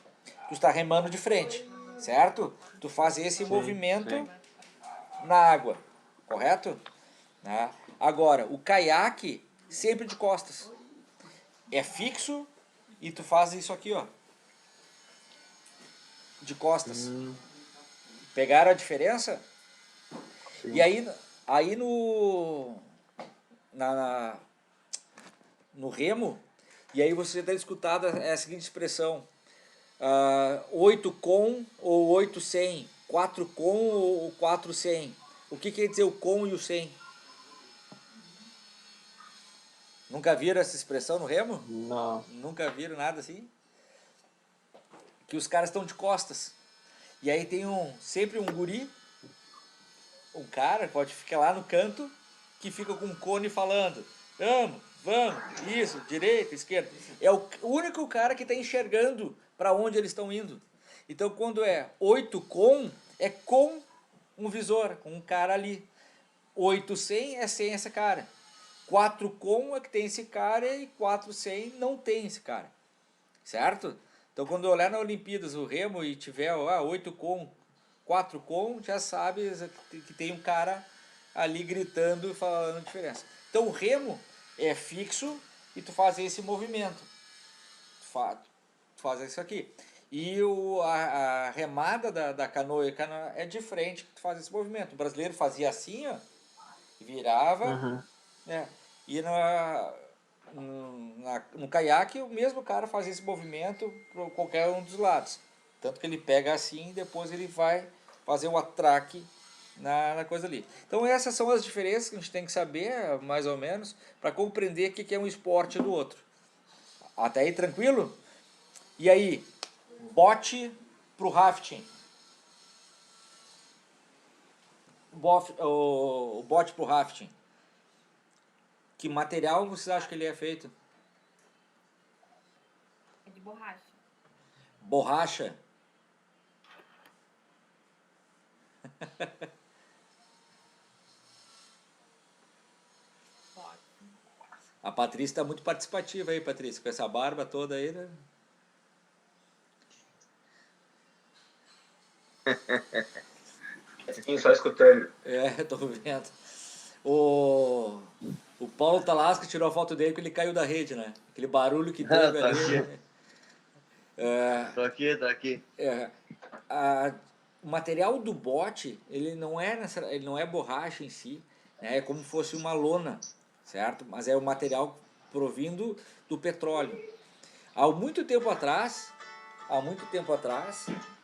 tu está remando de frente, certo? Tu faz esse movimento na água, correto? Né? Agora, o caiaque sempre de costas. É fixo e tu faz isso aqui, ó. De costas. Pegaram a diferença? Sim. E aí no remo, e aí você deve escutar a seguinte expressão: 8 com ou 8 sem, 4 com ou 4 sem. O que quer dizer o com e o sem? Nunca viram essa expressão no remo? Não. Nunca viram nada assim? Que os caras estão de costas. E aí tem sempre um guri, um cara, pode ficar lá no canto, que fica com um cone falando: vamos, isso, direita, esquerda. É o único cara que está enxergando para onde eles estão indo. Então, quando é 8 com, é com um visor, com um cara ali. 8 sem é sem esse cara. 4 com é que tem esse cara e 4 sem não tem esse cara. Certo? Então, quando eu olhar na Olimpíadas o remo e tiver 8 com, 4 com, já sabe que tem um cara ali gritando e falando a diferença. Então, o remo é fixo e tu faz esse movimento. Tu faz isso aqui. E a remada da canoa é de frente que tu faz esse movimento. O brasileiro fazia assim, ó, virava, né? E no caiaque o mesmo cara faz esse movimento para qualquer um dos lados. Tanto que ele pega assim e depois ele vai fazer um atraque na coisa ali. Então essas são as diferenças que a gente tem que saber, mais ou menos, para compreender o que é um esporte do outro. Até aí tranquilo? E aí, bote pro rafting. O bote pro rafting. Que material vocês acham que ele é feito? É de borracha. Borracha? A Patrícia está muito participativa aí, Patrícia, com essa barba toda aí, né? Sim, só escutando. Tô vendo. O Paulo Talasca tirou a foto dele porque ele caiu da rede, né? Aquele barulho que teve ali. Tô aqui. O material do bote, ele não é borracha em si, né? É como se fosse uma lona, certo? Mas é o material provindo do petróleo. Há muito tempo atrás,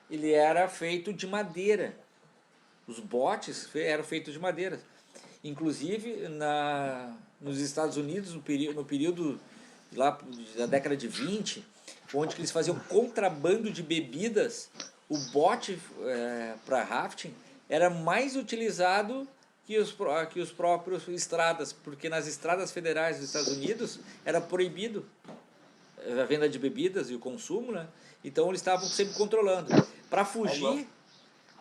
ele era feito de madeira. Os botes eram feitos de madeira. Inclusive, nos Estados Unidos, no período lá da década de 20, onde eles faziam contrabando de bebidas, o bote para rafting era mais utilizado que os próprios estradas, porque nas estradas federais dos Estados Unidos era proibido a venda de bebidas e o consumo, né? Então eles estavam sempre controlando. Para fugir,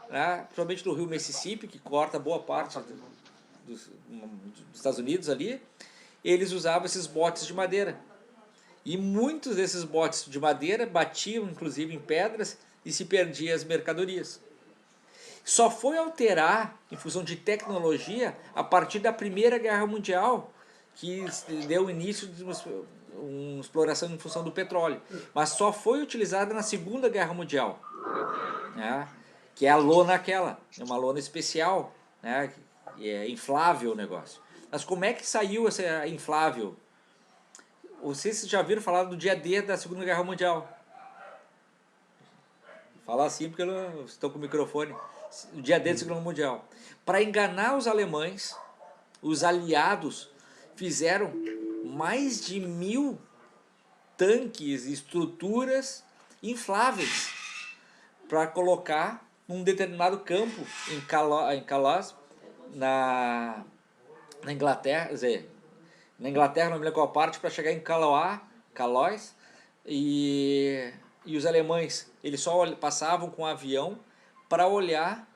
né, principalmente do rio Mississippi, que corta boa parte dos Estados Unidos ali, eles usavam esses botes de madeira. E muitos desses botes de madeira batiam, inclusive, em pedras e se perdiam as mercadorias. Só foi alterar, em função de tecnologia, a partir da Primeira Guerra Mundial, que deu início uma exploração em função do petróleo, mas só foi utilizada na Segunda Guerra Mundial, né? Que é a lona aquela, é uma lona especial, né? E é inflável o negócio. Mas como é que saiu essa inflável? Vocês já viram falar do dia D da Segunda Guerra Mundial? Falar assim porque eu estou com o microfone. O dia D da Segunda Guerra Mundial. Para enganar os alemães, os aliados fizeram mais de 1000 tanques e estruturas infláveis para colocar num determinado campo em Calais, na Inglaterra, quer dizer, na Inglaterra, não me lembro qual parte, para chegar em Calais, e os alemães, eles só passavam com o avião para olhar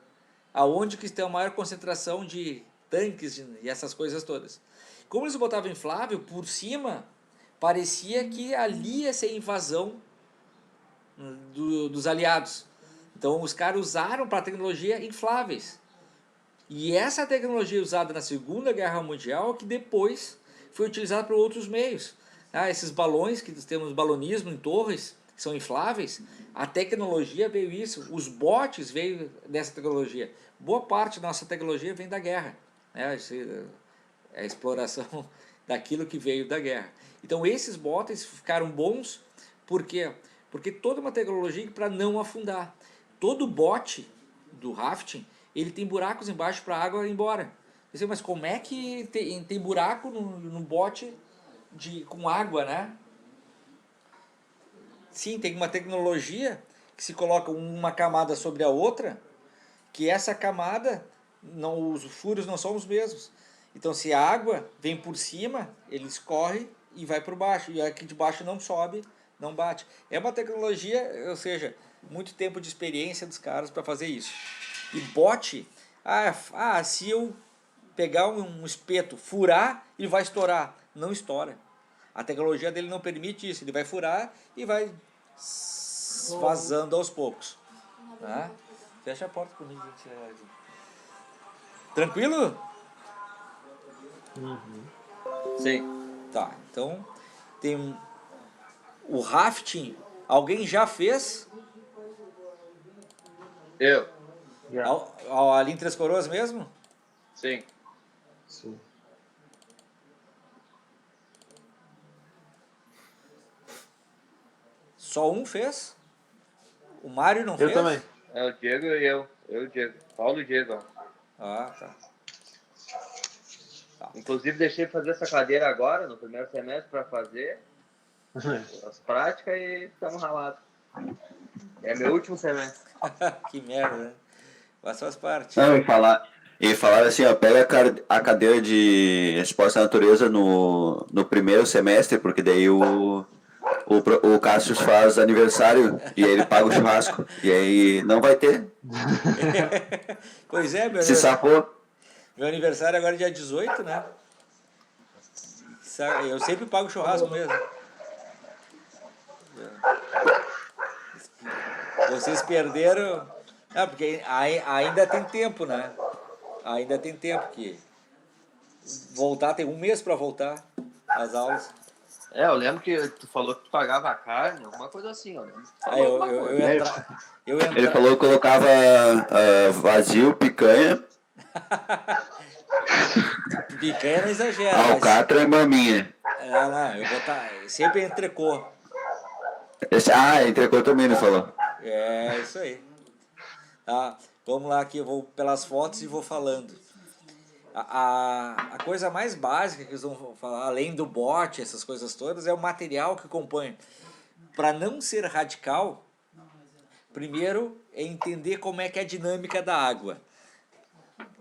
aonde que tem a maior concentração de tanques e essas coisas todas. Como eles botavam inflável, por cima, parecia que ali ia ser invasão dos aliados. Então os caras usaram para tecnologia infláveis. E essa tecnologia usada na Segunda Guerra Mundial que depois foi utilizada para outros meios. Esses balões, que temos balonismo em torres, que são infláveis, a tecnologia veio isso. Os botes veio dessa tecnologia. Boa parte da nossa tecnologia vem da guerra. É a exploração daquilo que veio da guerra. Então esses botes ficaram bons, por quê? Porque toda uma tecnologia para não afundar. Todo bote do rafting, ele tem buracos embaixo para a água ir embora. Mas como é que tem buraco no bote com água, né? Sim, tem uma tecnologia que se coloca uma camada sobre a outra, que essa camada, os furos não são os mesmos. Então se a água vem por cima, ele escorre e vai por baixo. E aqui de baixo não sobe, não bate. É uma tecnologia, ou seja, muito tempo de experiência dos caras para fazer isso. E bote, se eu pegar um espeto, furar, ele vai estourar. Não estoura. A tecnologia dele não permite isso. Ele vai furar e vai vazando aos poucos. Tá? Fecha a porta comigo. Tranquilo? Sim. Tá, então tem o rafting. Alguém já fez? Eu. Ali em Três Coroas mesmo? Sim. Sim. Só um fez? O Mário não fez? Eu também. É o Diego e eu. Eu e o Diego. Paulo e o Diego. Ah, tá. Inclusive deixei fazer essa cadeira agora, no primeiro semestre, para fazer as práticas e estamos ralados. É meu último semestre. Que merda, né? Mas faz parte. Não, e falar assim, ó, pega a cadeira de esporte da natureza no primeiro semestre, porque daí o Cassius faz aniversário e aí ele paga o churrasco. E aí não vai ter. Pois é, Se safou. Meu aniversário agora é dia 18, né? Eu sempre pago churrasco mesmo. Vocês perderam... porque ainda tem tempo, né? Ainda tem tempo que... Voltar, tem um mês para voltar as aulas. Eu lembro que tu falou que tu pagava a carne, alguma coisa assim, ó. Ele falou que colocava vazio, picanha. Picanha não exagera. Alcatra e maminha. Não, eu botar sempre entrecô. Entrecô também ele falou. É, isso aí. Tá, vamos lá aqui, eu vou pelas fotos e vou falando. A coisa mais básica que eles vão falar, além do bote, essas coisas todas, é o material que compõe. Para não ser radical, primeiro é entender como é que é a dinâmica da água.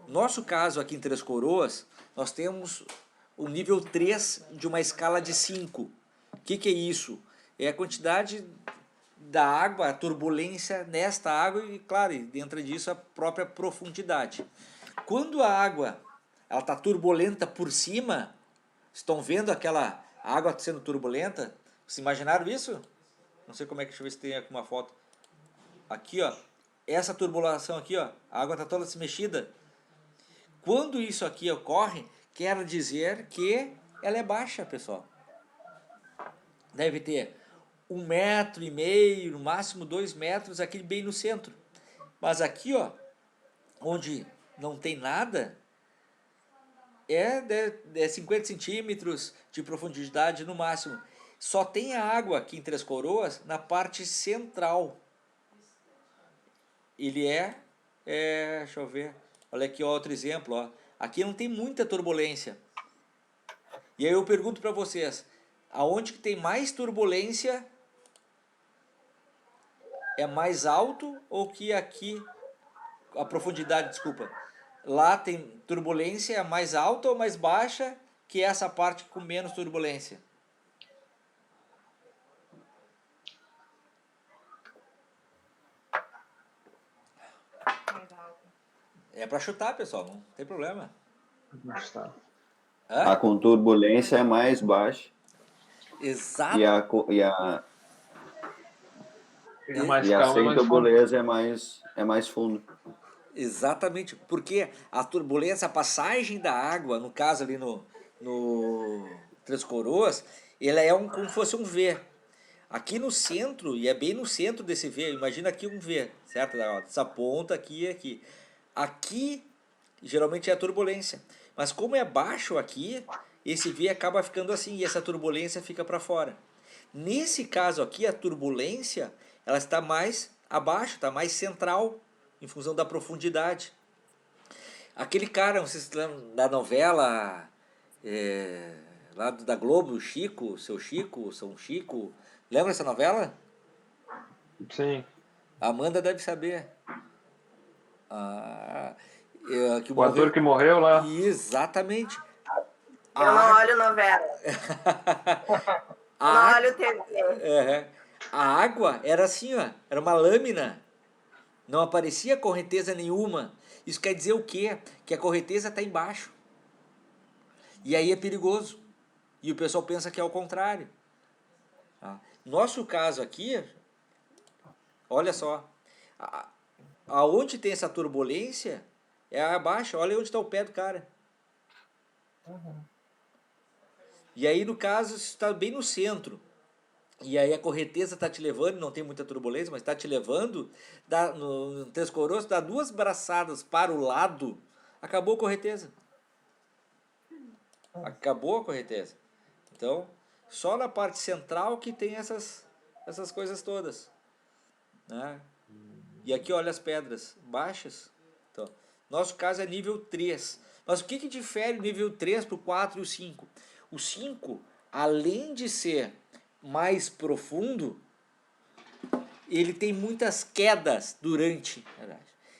Nosso caso aqui em Três Coroas, nós temos o nível 3 de uma escala de 5. O que é isso? É a quantidade da água, a turbulência nesta água e, claro, dentro disso a própria profundidade. Quando a água está turbulenta por cima, estão vendo aquela água sendo turbulenta? Vocês imaginaram isso? Não sei como é que, deixa eu ver se tem aqui uma foto. Aqui, ó, essa turbulação aqui, ó, a água está toda se mexida. Quando isso aqui ocorre, quer dizer que ela é baixa, pessoal. deve ter 1,5 metro, no máximo 2 metros, aqui bem no centro. Mas aqui, ó, onde não tem nada, é 50 centímetros de profundidade no máximo. Só tem a água aqui em Três Coroas na parte central. Ele deixa eu ver, olha aqui ó, outro exemplo, ó. Aqui não tem muita turbulência. E aí eu pergunto para vocês, aonde que tem mais turbulência é mais alto ou que aqui, a profundidade, desculpa, lá tem turbulência mais alta ou mais baixa que essa parte com menos turbulência? Mais alto. É para chutar, pessoal, não tem problema. Tá. Hã? A com turbulência é mais baixa Exato. e a mais e a calmo, sem mais fundo. turbulência é mais fundo. Exatamente, porque a turbulência, a passagem da água, no caso ali no Três Coroas, ela é como se fosse um V. Aqui no centro, e é bem no centro desse V, imagina aqui um V, certo? Essa ponta aqui e aqui. Aqui, geralmente é a turbulência. Mas como é baixo aqui, esse V acaba ficando assim, e essa turbulência fica para fora. Nesse caso aqui, a turbulência, ela está mais abaixo, está mais central, em função da profundidade. Aquele cara, não sei se lembra da novela lá da Globo, Chico, Seu Chico, São Chico. Lembra essa novela? Sim. A Amanda deve saber. Que O ator que morreu lá. Exatamente. Eu não olho novela. Eu não olho TV. A água era assim, ó, era uma lâmina. Não aparecia correnteza nenhuma. Isso quer dizer o quê? Que a correnteza está embaixo. E aí é perigoso. E o pessoal pensa que é o contrário. Tá? Nosso caso aqui, olha só. Aonde tem essa turbulência é abaixo. Olha onde está o pé do cara. E aí, no caso, está bem no centro. E aí a correnteza está te levando, não tem muita turbulência, mas está te levando, no Três Coroas, dá 2 braçadas para o lado, acabou a correnteza. Acabou a correnteza. Então, só na parte central que tem essas coisas todas. Né? E aqui olha as pedras baixas. Então, nosso caso é nível 3. Mas o que difere o nível 3 para o 4 e o 5? O 5, além de ser mais profundo, ele tem muitas quedas durante,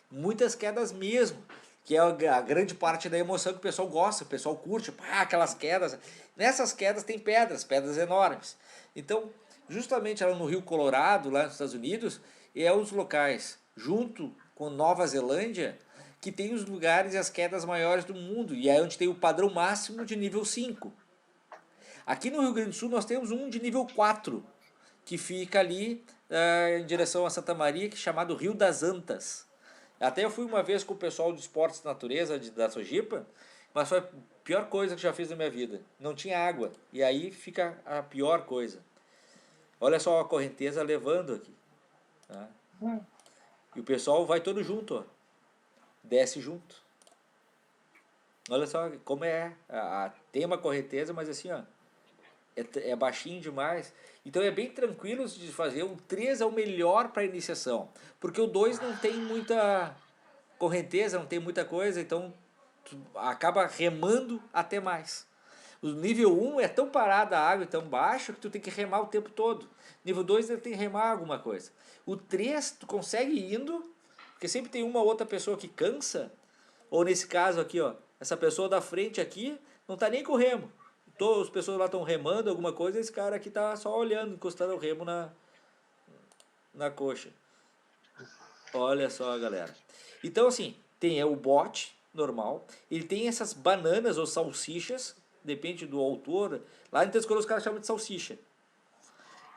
muitas quedas mesmo, que é a grande parte da emoção que o pessoal gosta, o pessoal curte, aquelas quedas. Nessas quedas tem pedras enormes. Então, justamente lá no Rio Colorado, lá nos Estados Unidos, é os locais, junto com Nova Zelândia, que tem os lugares e as quedas maiores do mundo, e é onde tem o padrão máximo de nível 5. Aqui no Rio Grande do Sul nós temos um de nível 4, que fica ali em direção a Santa Maria, que é chamado Rio das Antas. Até eu fui uma vez com o pessoal de esportes de natureza da Sojipa, mas foi a pior coisa que já fiz na minha vida. Não tinha água, e aí fica a pior coisa. Olha só a correnteza levando aqui. Tá? E o pessoal vai todo junto, ó. Desce junto. Olha só como tem uma correnteza, mas assim, ó, é baixinho demais. Então é bem tranquilo de fazer. O 3 é o melhor para iniciação, porque o 2 não tem muita correnteza, não tem muita coisa, então tu acaba remando até mais. O nível 1 é tão parada a água e tão baixo que tu tem que remar o tempo todo. Nível 2 ele tem que remar alguma coisa. O 3 tu consegue ir indo, porque sempre tem uma outra pessoa que cansa, ou nesse caso aqui, ó, essa pessoa da frente aqui não tá nem com o remo. Todas as pessoas lá estão remando alguma coisa, esse cara aqui tá só olhando, encostando o remo na coxa. Olha só, galera. Então, assim, tem o bote normal, ele tem essas bananas ou salsichas, depende do autor. Lá em Três Coroas os caras chamam de salsicha.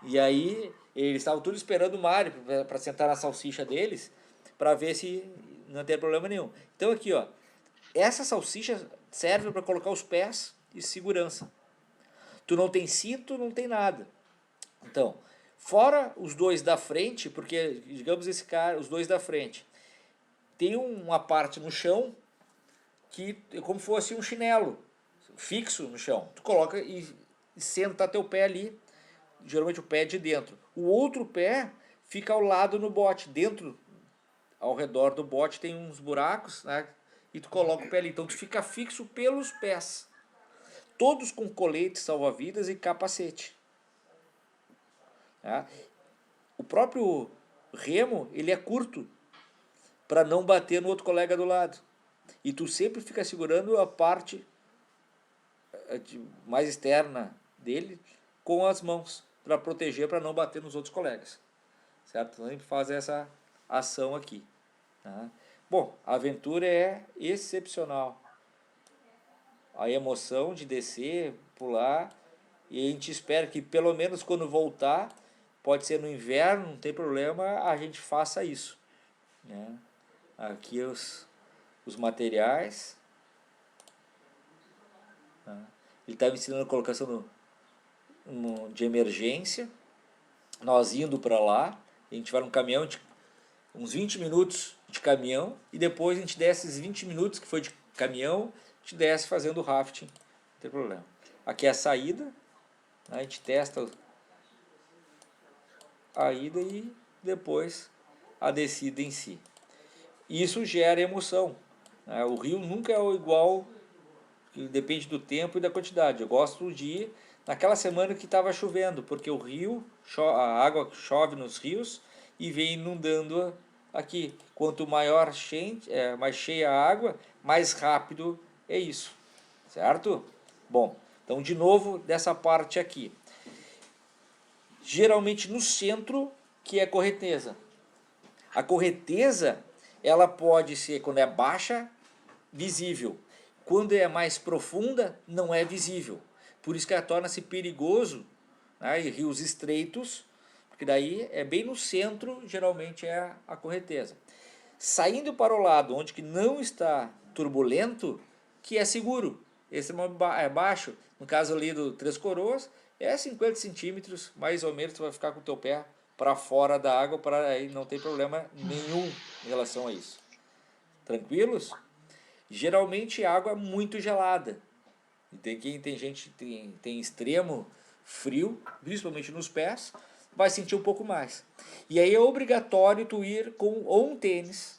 E aí, eles estavam tudo esperando o Mário para sentar na salsicha deles, para ver se não tem problema nenhum. Então, aqui, ó, essa salsicha serve para colocar os pés de segurança. Tu não tem cinto, não tem nada. Então, fora os dois da frente, porque, digamos, os dois da frente, tem uma parte no chão que é como se fosse um chinelo fixo no chão. Tu coloca e senta teu pé ali, geralmente o pé de dentro. O outro pé fica ao lado no bote, dentro, ao redor do bote tem uns buracos, né? E tu coloca o pé ali. Então tu fica fixo pelos pés. Todos com colete salva-vidas e capacete. Tá? O próprio remo, ele é curto, para não bater no outro colega do lado. E tu sempre fica segurando a parte mais externa dele com as mãos, para proteger, para não bater nos outros colegas. Certo? Então, sempre faz essa ação aqui. Tá? Bom, a aventura é excepcional. A emoção de descer, pular, e a gente espera que pelo menos quando voltar, pode ser no inverno, não tem problema, a gente faça isso. Né? Aqui os materiais. Tá? Ele está me ensinando a colocação de emergência. Nós indo para lá, a gente vai num caminhão, uns 20 minutos de caminhão, e depois a gente desce esses 20 minutos que foi de caminhão, a gente desce fazendo rafting, não tem problema. Aqui é a saída, né? A gente testa a ida e depois a descida em si. Isso gera emoção. Né? O rio nunca é igual, depende do tempo e da quantidade. Eu gosto de ir naquela semana que estava chovendo, porque o rio, a água chove nos rios e vem inundando aqui. Quanto maior mais cheia a água, mais rápido é isso. Certo? Bom, então de novo dessa parte aqui. Geralmente no centro, que é a correnteza. A correnteza, ela pode ser, quando é baixa, visível. Quando é mais profunda, não é visível. Por isso que ela torna-se perigoso, né? E rios estreitos, porque daí é bem no centro, geralmente é a correnteza. Saindo para o lado, onde que não está turbulento, que é seguro. Esse é baixo, no caso ali do Três Coroas, é 50 centímetros, mais ou menos, tu vai ficar com o teu pé para fora da água, para aí não tem problema nenhum em relação a isso. Tranquilos? Geralmente água muito gelada. E tem gente que tem extremo frio, principalmente nos pés, vai sentir um pouco mais. E aí é obrigatório tu ir com ou um tênis,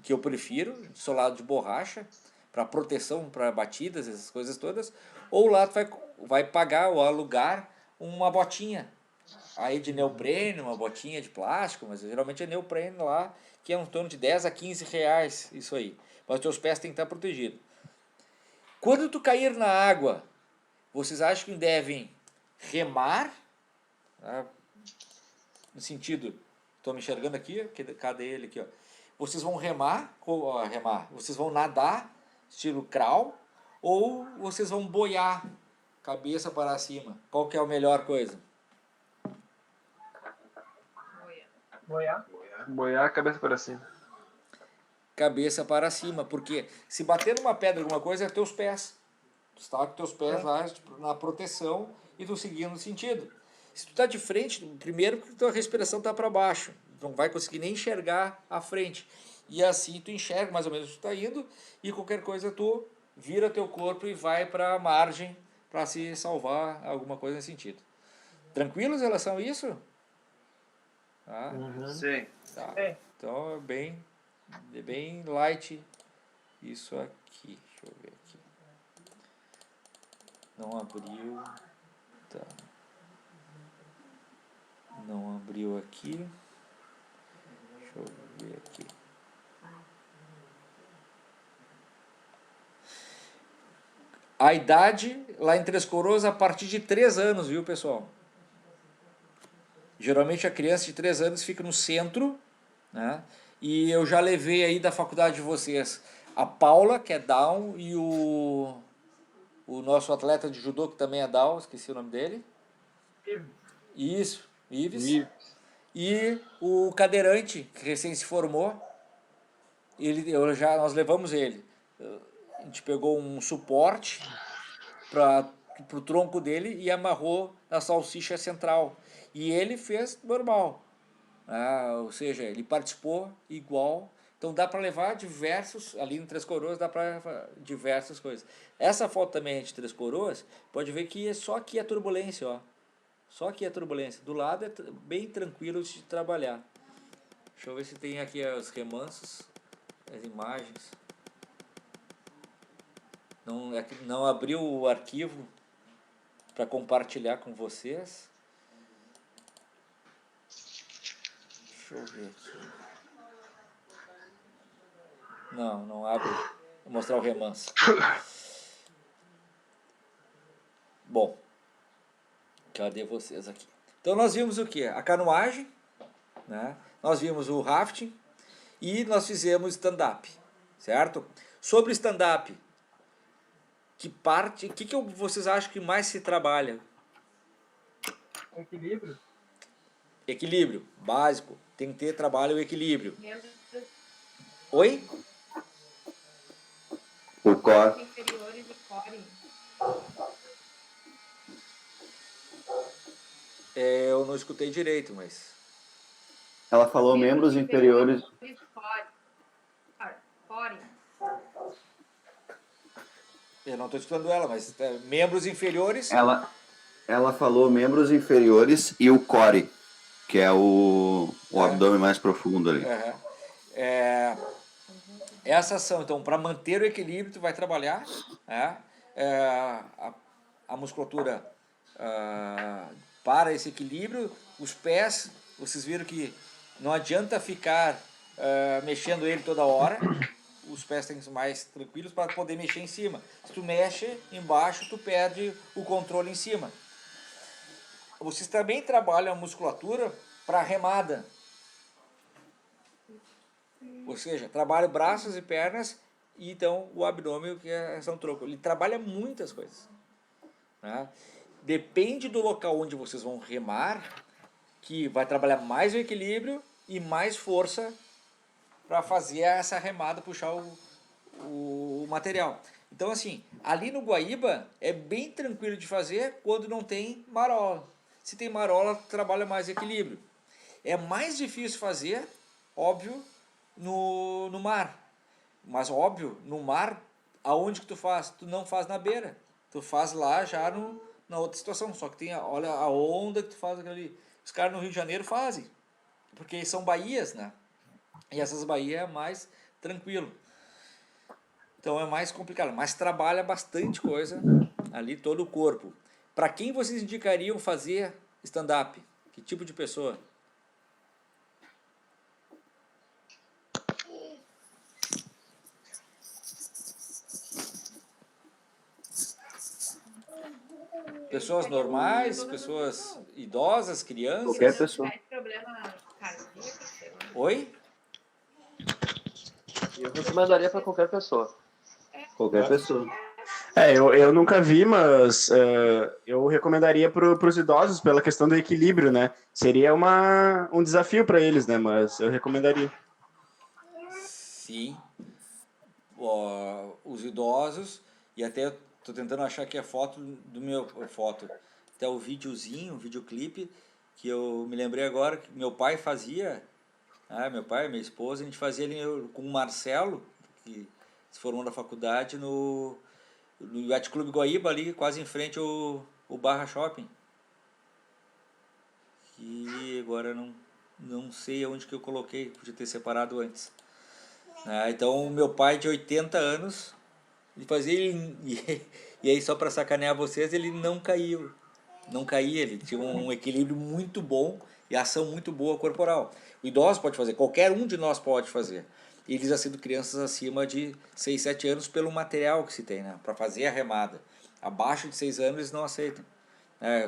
que eu prefiro, solado de borracha, para proteção, para batidas, essas coisas todas, ou lá tu vai pagar ou alugar uma botinha aí de neoprene, uma botinha de plástico, mas geralmente é neoprene lá, que é em torno de 10 a 15 reais, isso aí. Mas os teus pés têm que estar protegidos. Quando tu cair na água, vocês acham que devem remar? Tá? No sentido, estou me enxergando aqui, cadê ele aqui? Ó. Vocês vão remar, vocês vão nadar, estilo crawl, ou vocês vão boiar, cabeça para cima? Qual que é a melhor coisa? Boiar, cabeça para cima. Cabeça para cima, porque se bater numa pedra alguma coisa é teus pés. Tu está com teus pés lá na proteção e tu seguindo no sentido. Se tu está de frente, primeiro porque tua respiração está para baixo, não vai conseguir nem enxergar a frente. E assim tu enxerga mais ou menos onde tu está indo e qualquer coisa tu vira teu corpo e vai para a margem para se salvar, alguma coisa nesse sentido. Tranquilos em relação a isso? Tá? Sim. Tá. Então é bem light isso aqui. Deixa eu ver aqui. Não abriu. Tá. Não abriu aqui. Deixa eu ver aqui. A idade lá em Três Coroas a partir de 3 anos, viu, pessoal? Geralmente a criança de 3 anos fica no centro, né? E eu já levei aí da faculdade de vocês a Paula, que é Down, e o nosso atleta de judô, que também é Down, esqueci o nome dele. Isso, Ives. E o cadeirante, que recém se formou, nós levamos ele. A gente pegou um suporte para o tronco dele e amarrou na salsicha central. E ele fez normal, ou seja, ele participou igual. Então dá para levar diversos, ali em Três Coroas dá para levar diversas coisas. Essa foto também é de Três Coroas, pode ver que só aqui é turbulência, ó. Só aqui é turbulência. Do lado é bem tranquilo de trabalhar. Deixa eu ver se tem aqui os remansos, as imagens. Não abriu o arquivo para compartilhar com vocês. Deixa eu ver aqui. Não abre. Vou mostrar o remanso. Bom, cadê vocês aqui? Então nós vimos o que? A canoagem, né? Nós vimos o rafting e nós fizemos stand-up, certo? Sobre stand-up, que vocês acham que mais se trabalha? Equilíbrio. Equilíbrio, básico. Tem que ter trabalho e equilíbrio. Oi? O core. Inferiores e core. Eu não escutei direito, mas... Ela falou membros inferiores. Core. Eu não estou escutando ela, mas membros inferiores... Ela falou membros inferiores e o core, que é o abdômen mais profundo ali. Essas são, então, para manter o equilíbrio, tu vai trabalhar a musculatura para esse equilíbrio. Os pés, vocês viram que não adianta ficar mexendo ele toda hora. Os pés têm que ser mais tranquilos para poder mexer em cima. Se tu mexe embaixo, tu perde o controle em cima. Vocês também trabalham a musculatura para remada. Ou seja, trabalha braços e pernas e então o abdômen, que é um tronco. Ele trabalha muitas coisas. Né? Depende do local onde vocês vão remar, que vai trabalhar mais o equilíbrio e mais força para fazer essa remada, puxar o material. Então, assim, ali no Guaíba é bem tranquilo de fazer quando não tem marola. Se tem marola, trabalha mais equilíbrio. É mais difícil fazer, óbvio, no mar. Mas, óbvio, no mar, aonde que tu faz? Tu não faz na beira. Tu faz lá já na outra situação. Só que olha a onda que tu faz ali. Os caras no Rio de Janeiro fazem. Porque são baías, né? E essas baías é mais tranquilo. Então é mais complicado. Mas trabalha bastante coisa ali, todo o corpo. Para quem vocês indicariam fazer stand-up? Que tipo de pessoa? Pessoas normais, pessoas idosas, crianças? Qualquer pessoa. Oi? Eu recomendaria para qualquer pessoa. Qualquer pessoa. Eu nunca vi, mas eu recomendaria para os idosos pela questão do equilíbrio, né? Seria um desafio para eles, né? Mas eu recomendaria. Sim. Os idosos, e até estou tentando achar aqui a foto do meu... até o videozinho, o videoclipe, que eu me lembrei agora que meu pai fazia, meu pai, minha esposa, a gente fazia ali com o Marcelo, que se formou na faculdade, no Yacht Clube Guaíba, ali quase em frente ao Barra Shopping. E agora não sei onde que eu coloquei, podia ter separado antes. Então, o meu pai de 80 anos, ele fazia, e aí só para sacanear vocês, ele não caiu. Não caía, ele tinha um equilíbrio muito bom e ação muito boa corporal. O idoso pode fazer, qualquer um de nós pode fazer. Eles já sendo crianças acima de 6, 7 anos pelo material que se tem, né? Para fazer a remada. Abaixo de 6 anos eles não aceitam.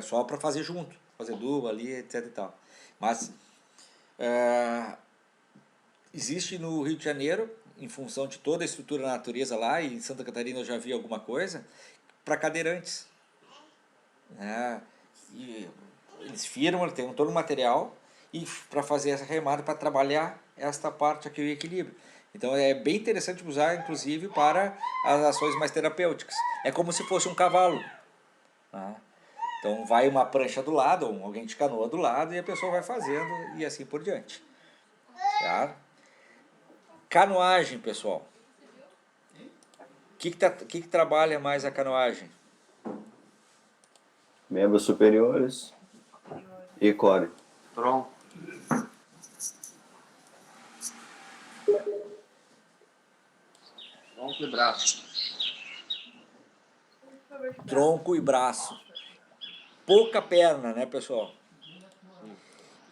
Só para fazer junto, fazer dupla ali, etc e tal. Mas existe no Rio de Janeiro, em função de toda a estrutura da natureza lá, e em Santa Catarina eu já vi alguma coisa, para cadeirantes. E eles firmam, tem todo o material e para fazer essa remada, para trabalhar esta parte aqui, o equilíbrio. Então é bem interessante usar, inclusive, para as ações mais terapêuticas. É como se fosse um cavalo. Então vai uma prancha do lado, ou alguém de canoa do lado, e a pessoa vai fazendo e assim por diante. Certo? Canoagem, pessoal. O que trabalha mais a canoagem? Membros superiores e core. Tronco. Tronco e braço. Tronco e braço. Pouca perna, né, pessoal?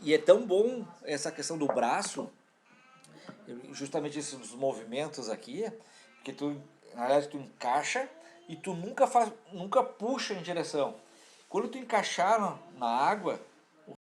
E é tão bom essa questão do braço, justamente esses movimentos aqui, que tu, na verdade, tu encaixa e tu nunca puxa em direção. Quando tu encaixar na água,